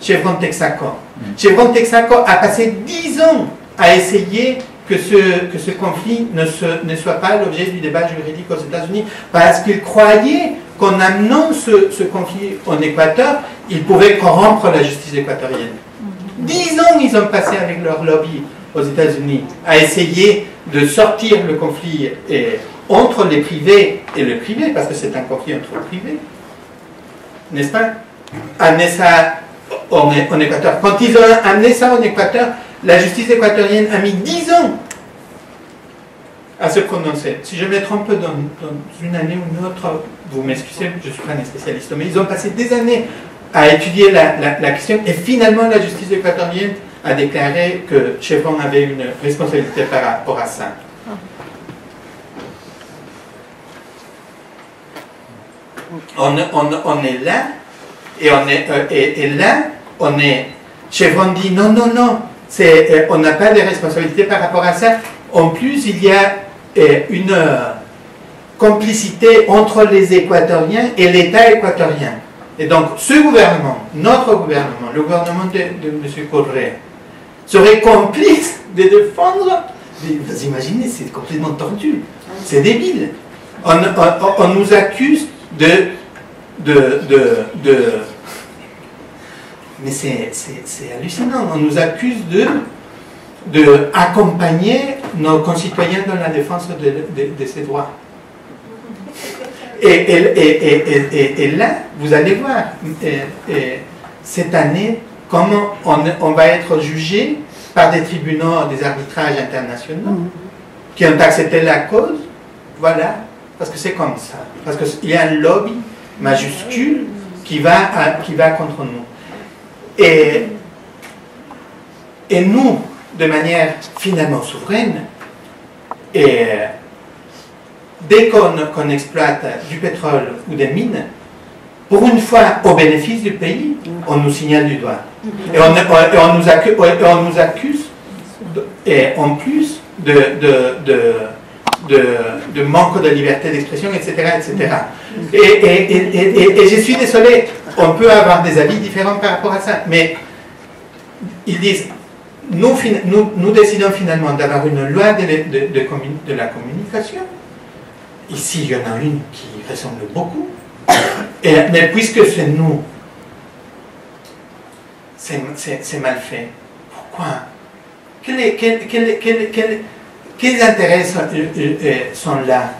Chevron, Texaco. Chevron, Texaco a passé 10 ans à essayer que ce conflit ne soit pas l'objet du débat juridique aux États-Unis, parce qu'ils croyaient qu'en amenant ce conflit en Équateur, ils pouvaient corrompre la justice équatorienne. 10 ans ils ont passé avec leur lobby aux États-Unis à essayer de sortir le conflit entre les privés et le privé, parce que c'est un conflit entre privés, n'est-ce pas? Amener ça en Équateur. Quand ils ont amené ça en Équateur, la justice équatorienne a mis 10 ans à se prononcer. Si je me trompe dans une année ou une autre, vous m'excusez, je ne suis pas un spécialiste, mais ils ont passé des années à étudier la question, et finalement la justice équatorienne a déclaré que Chevron avait une responsabilité par rapport à ça. On est là, et là, Chevron dit non, on n'a pas de responsabilité par rapport à ça. En plus, il y a une complicité entre les Équatoriens et l'État équatorien. Et donc, ce gouvernement, notre gouvernement, le gouvernement de M. Correa, serait complice de défendre. Vous imaginez, c'est complètement tordu. C'est débile. On nous accuse mais c'est hallucinant. On nous accuse de accompagner nos concitoyens dans la défense de ces droits. Et là, vous allez voir, cette année, comment on va être jugé par des tribunaux, des arbitrages internationaux qui ont accepté la cause, voilà, parce que c'est comme ça. Parce qu'il y a un lobby majuscule qui va contre nous. Et nous, de manière finalement souveraine, et dès qu'on exploite du pétrole ou des mines, pour une fois au bénéfice du pays, on nous signale du doigt. Et on nous accuse, et en plus de manque de liberté d'expression, etc. etc. Et je suis désolé, on peut avoir des avis différents par rapport à ça, mais ils disent, nous décidons finalement d'avoir une loi de la communication. Ici, il y en a une qui ressemble beaucoup, mais puisque c'est nous, c'est mal fait. Pourquoi? Quels intérêts sont là?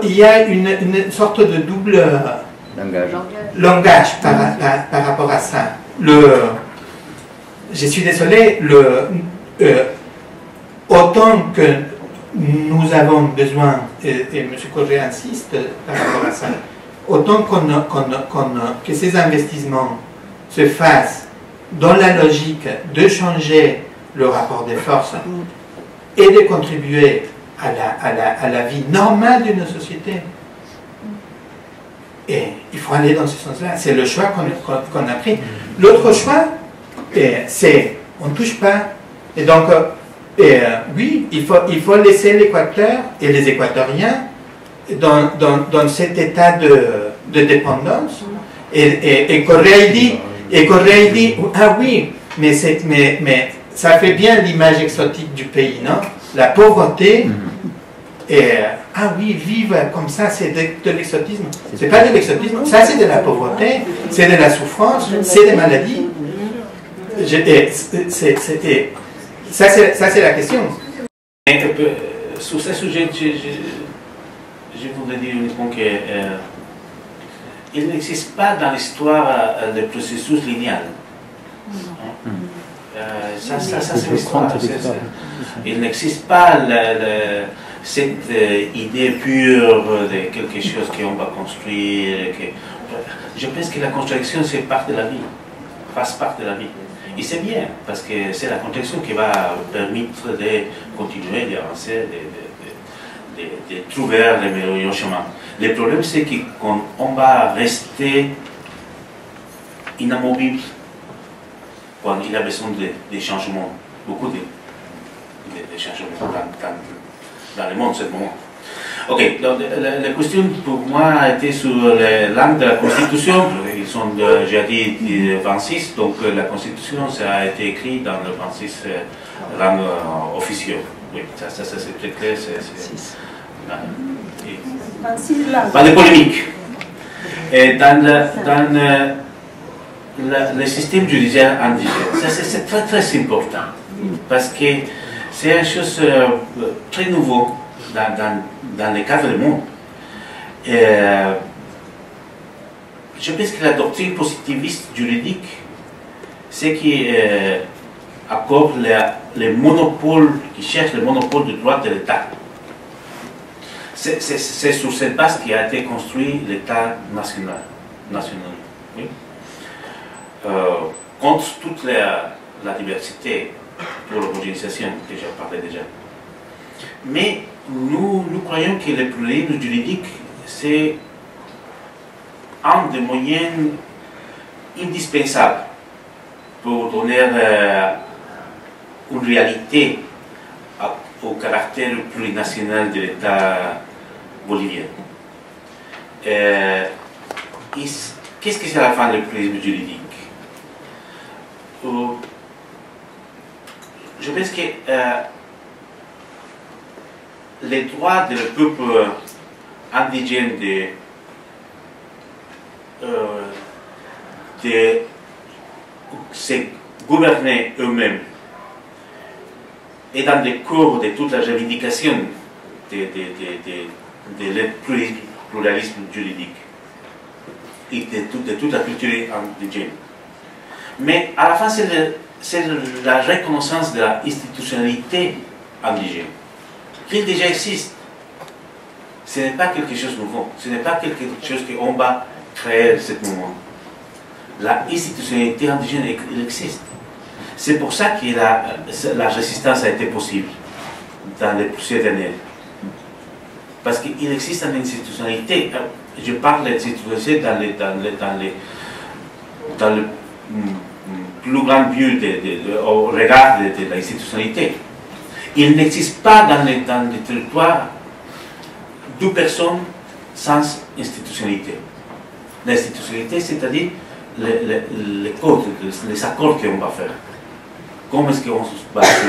Il y a une sorte de double langage par rapport à ça. Je suis désolé, autant que nous avons besoin, et M. Cogé insiste par rapport à ça, autant que ces investissements se fassent dans la logique de changer le rapport des forces et de contribuer à la vie normale d'une société. Et il faut aller dans ce sens-là. C'est le choix qu'on a pris. L'autre choix, c'est on ne touche pas. Et donc, oui, il faut laisser l'Équateur et les Équatoriens dans cet état de dépendance. Et Correa dit, ah oui, mais ça fait bien l'image exotique du pays, non? La pauvreté, ah oui, vivre comme ça, c'est de l'exotisme. C'est pas de l'exotisme, ça c'est de la pauvreté, c'est de la souffrance, c'est des maladies. Ça c'est la question. Sur ce sujet, je voudrais dire uniquement que il n'existe pas dans l'histoire le processus linéal. Ça c'est l'histoire. Il n'existe pas cette idée pure de quelque chose qu'on va construire. Je pense que la construction, c'est part de la vie, fasse part de la vie. Et c'est bien, parce que c'est la construction qui va permettre de continuer, d'avancer, de trouver les meilleurs chemins. Le problème, c'est qu'on va rester inamovible quand il a besoin de changements, beaucoup de changements dans le monde, en ce moment. Ok, donc la question pour moi a été sur les langues de la Constitution. Ils sont, j'ai dit, 26, donc la Constitution, ça a été écrit dans les 26 langues officielles. Oui, ça c'est très clair. Pas de polémique. Et dans le système judiciaire indigène, c'est très très important, parce que c'est une chose très nouveau dans le cadre du monde. Je pense que la doctrine positiviste juridique, c'est qui accorde le monopole, qui cherche le monopole du droit de l'État. C'est sur cette base qu'a été construit l'État national. Oui? Contre toute la diversité pour l'homogénéisation, que j'ai parlé déjà. Mais nous croyons que le pluralisme juridique, c'est un des moyens indispensables pour donner une réalité au caractère plurinational de l'État bolivien. Qu'est-ce que c'est à la fin le pluralisme juridique? Je pense que les droits du peuple indigène de se gouverner eux-mêmes et dans le cours de toute la revendication de pluralisme juridique et de toute la culture indigène. Mais à la fin, c'est c'est la reconnaissance de l'institutionnalité indigène, qui déjà existe. Ce n'est pas quelque chose de nouveau, ce n'est pas quelque chose qu'on va créer à ce moment. L'institutionnalité indigène, elle existe. C'est pour ça que la résistance a été possible dans les plusieurs années. Parce qu'il existe une institutionnalité. Je parle d'institutionnalité dans le plus grand but au regard de l'institutionnalité. Il n'existe pas dans les territoires deux personnes sans institutionnalité. L'institutionnalité, c'est-à-dire les codes, les accords qu'on va faire. Comment est-ce qu'on va se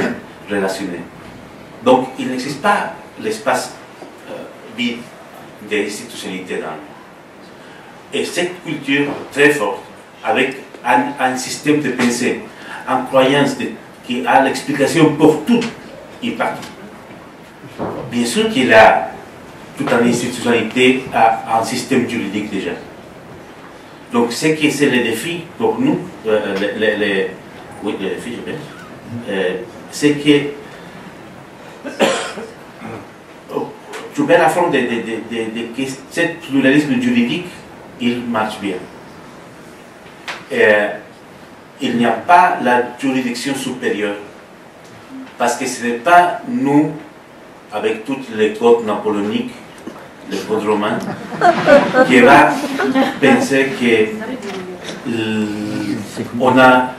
relationner? Donc, il n'existe pas l'espace vide des institutionnalités dans le monde. Et cette culture très forte, avec un système de pensée, une croyance qui a l'explication pour tout et partout. Bien sûr qu'il a toute une institutionnalité, un système juridique déjà. Donc, c'est le défi pour nous, oui, le défi, je pense, c'est que trouver la forme de que ce pluralisme juridique, il marche bien. Il n'y a pas la juridiction supérieure, parce que ce n'est pas nous, avec tous les codes napoléoniques, les codes romains, qui va penser qu'on a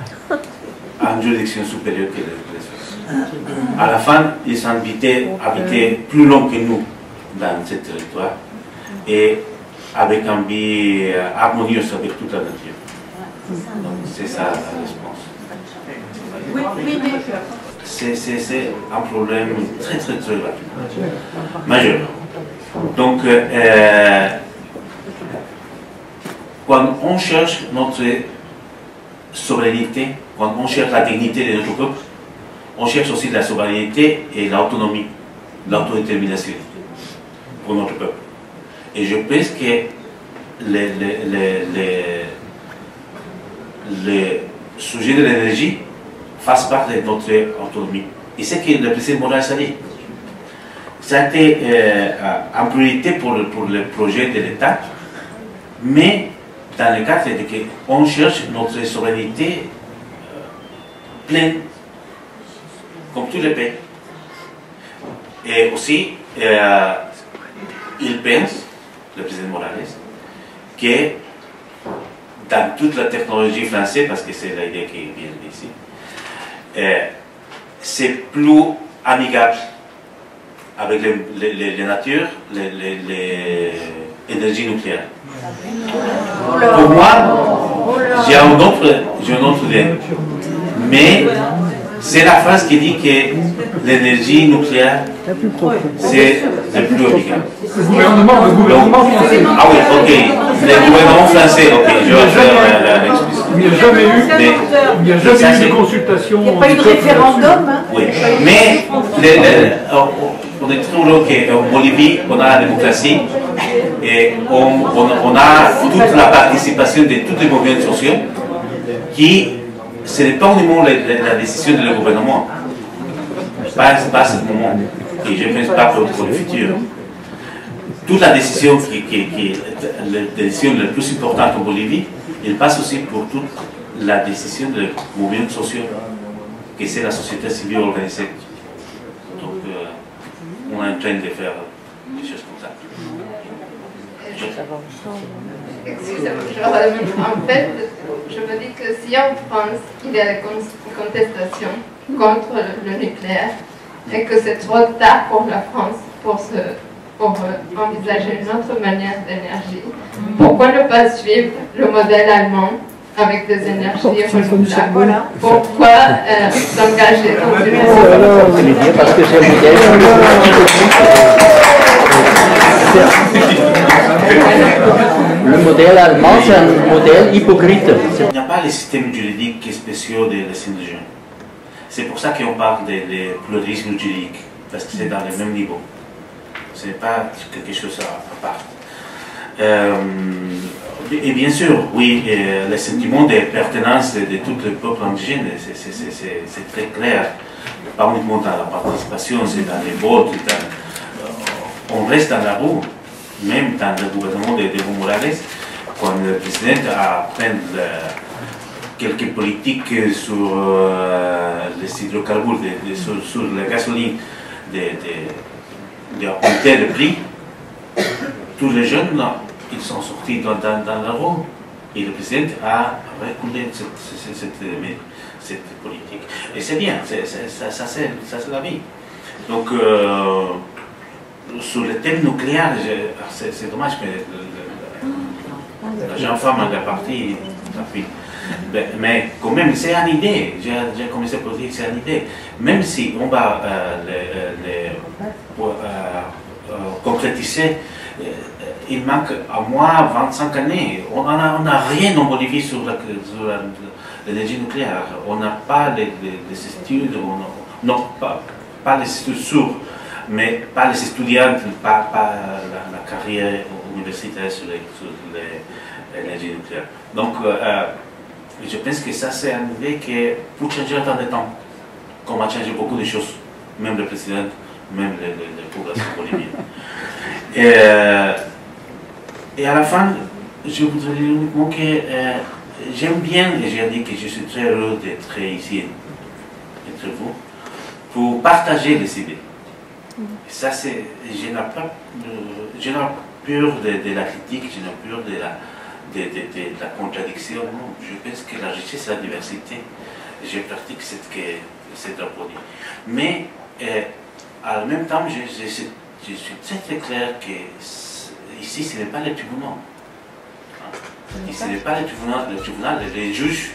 une juridiction supérieure que les autres. À la fin, ils sont invités à habiter plus long que nous dans ce territoire et avec une vie harmonieuse avec toute la nature. Donc c'est ça la réponse. C'est un problème très majeur. Donc quand on cherche notre souveraineté, quand on cherche la dignité de notre peuple, on cherche aussi la souveraineté et l'autonomie, l'autodétermination pour notre peuple. Et je pense que les sujets de l'énergie fassent partie de notre autonomie. Et c'est ce que le président Morales a dit. Ça a été en priorité pour le projet de l'État, mais dans le cadre de qu'on cherche notre souveraineté pleine, comme tous les pays. Et aussi, il pense, le président Morales, que dans toute la technologie française, parce que c'est l'idée qui vient d'ici, c'est plus amigable avec les natures, les énergies nucléaires. Pour moi, j'ai un autre idée. Mais c'est la phrase qui dit que l'énergie nucléaire, c'est le plus amigable. Le gouvernement français. Ah oui, ok. Le gouvernement français, ok. Je vais faire l'explication. Il n'y a jamais eu de consultation. Il n'y a pas eu de référendum. Hein. Oui, mais on est très heureux qu'en Bolivie, on a la démocratie et on a toute la participation de tous les mouvements sociaux qui, ce n'est pas uniquement la décision du gouvernement, pas à ce moment, et je ne pense pas pour le futur. Toute la décision la décision la plus importante en Bolivie, elle passe aussi pour toute la décision des mouvements sociaux, que c'est la société civile organisée. Donc, on est en train de faire des choses comme ça. Excusez-moi, en fait, je me dis que si en France, il y a des contestations contre le nucléaire, et que c'est trop tard pour la France pour envisager une autre manière d'énergie, pourquoi ne pas suivre le modèle allemand avec des énergies renouvelables? Pourquoi s'engager dans une parce que c'est le modèle allemand, c'est un modèle hypocrite. Il n'y a pas les systèmes juridiques spéciaux des indigènes. C'est pour ça qu'on parle de pluralisme juridique, parce que c'est dans le même niveau. Ce n'est pas quelque chose à part. Et bien sûr, oui, le sentiment de pertenance de tous les peuples indigènes, c'est très clair. Pas uniquement dans la participation, c'est dans les votes, on reste dans la roue, même dans le gouvernement d'Evo Morales, quand le président a pris quelques politiques sur les hydrocarbures, sur la gasoline, d'augmenter le prix, tous les jeunes, là, ils sont sortis dans la roue et le président a reculé cette politique. Et c'est bien, ça c'est la vie. Donc, sur le thème nucléaire, c'est dommage que la jeune femme a parti. Mais quand même, c'est une idée. J'ai commencé à dire que c'est une idée. Même si on va concrétiser, il manque à moins 25 années. On n'a rien en Bolivie sur l'énergie nucléaire. On n'a pas les études, non, pas les études sûres, mais pas les étudiants, pas la carrière universitaire sur l'énergie nucléaire. Donc, je pense que ça, c'est une idée qui peut changer dans le temps, comme a changé beaucoup de choses, même le président, même les populations boliviennes. Et à la fin, je voudrais dire uniquement que j'aime bien, et j'ai dit que je suis très heureux d'être ici, entre vous, pour partager les idées. Et ça, c'est, je n'ai pas peur de la critique, je n'ai peur de la contradiction. Non, je pense que la richesse et la diversité, je pratique cette approche. Mais en même temps, je suis très clair que ici, ce n'est pas le tribunal. Ici, ce n'est pas le tribunal, les juges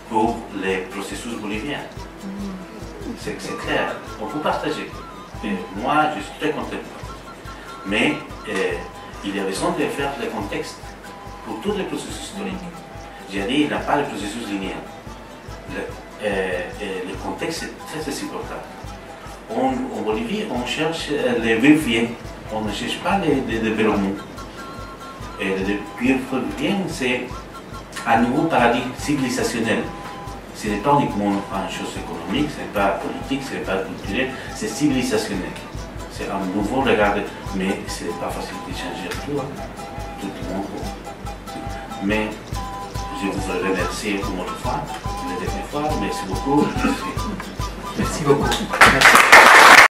pour les processus boliviens. C'est clair, on peut partager. Et moi, je suis très content. Mais il y a besoin de faire le contexte pour tous les processus historiques. J'ai dit, il n'y a pas le processus linéaire. Le contexte est très important. En Bolivie, on cherche les vérifiés, on ne cherche pas les développements. Et le vérifié, c'est un nouveau paradigme civilisationnel. Ce n'est pas uniquement une chose économique, ce n'est pas politique, ce n'est pas culturel, c'est civilisationnel. C'est un nouveau regard, mais ce n'est pas facile de changer tout, tout le monde. Mais je vous remercie une autre fois, la dernière fois, merci beaucoup. Merci beaucoup. Merci.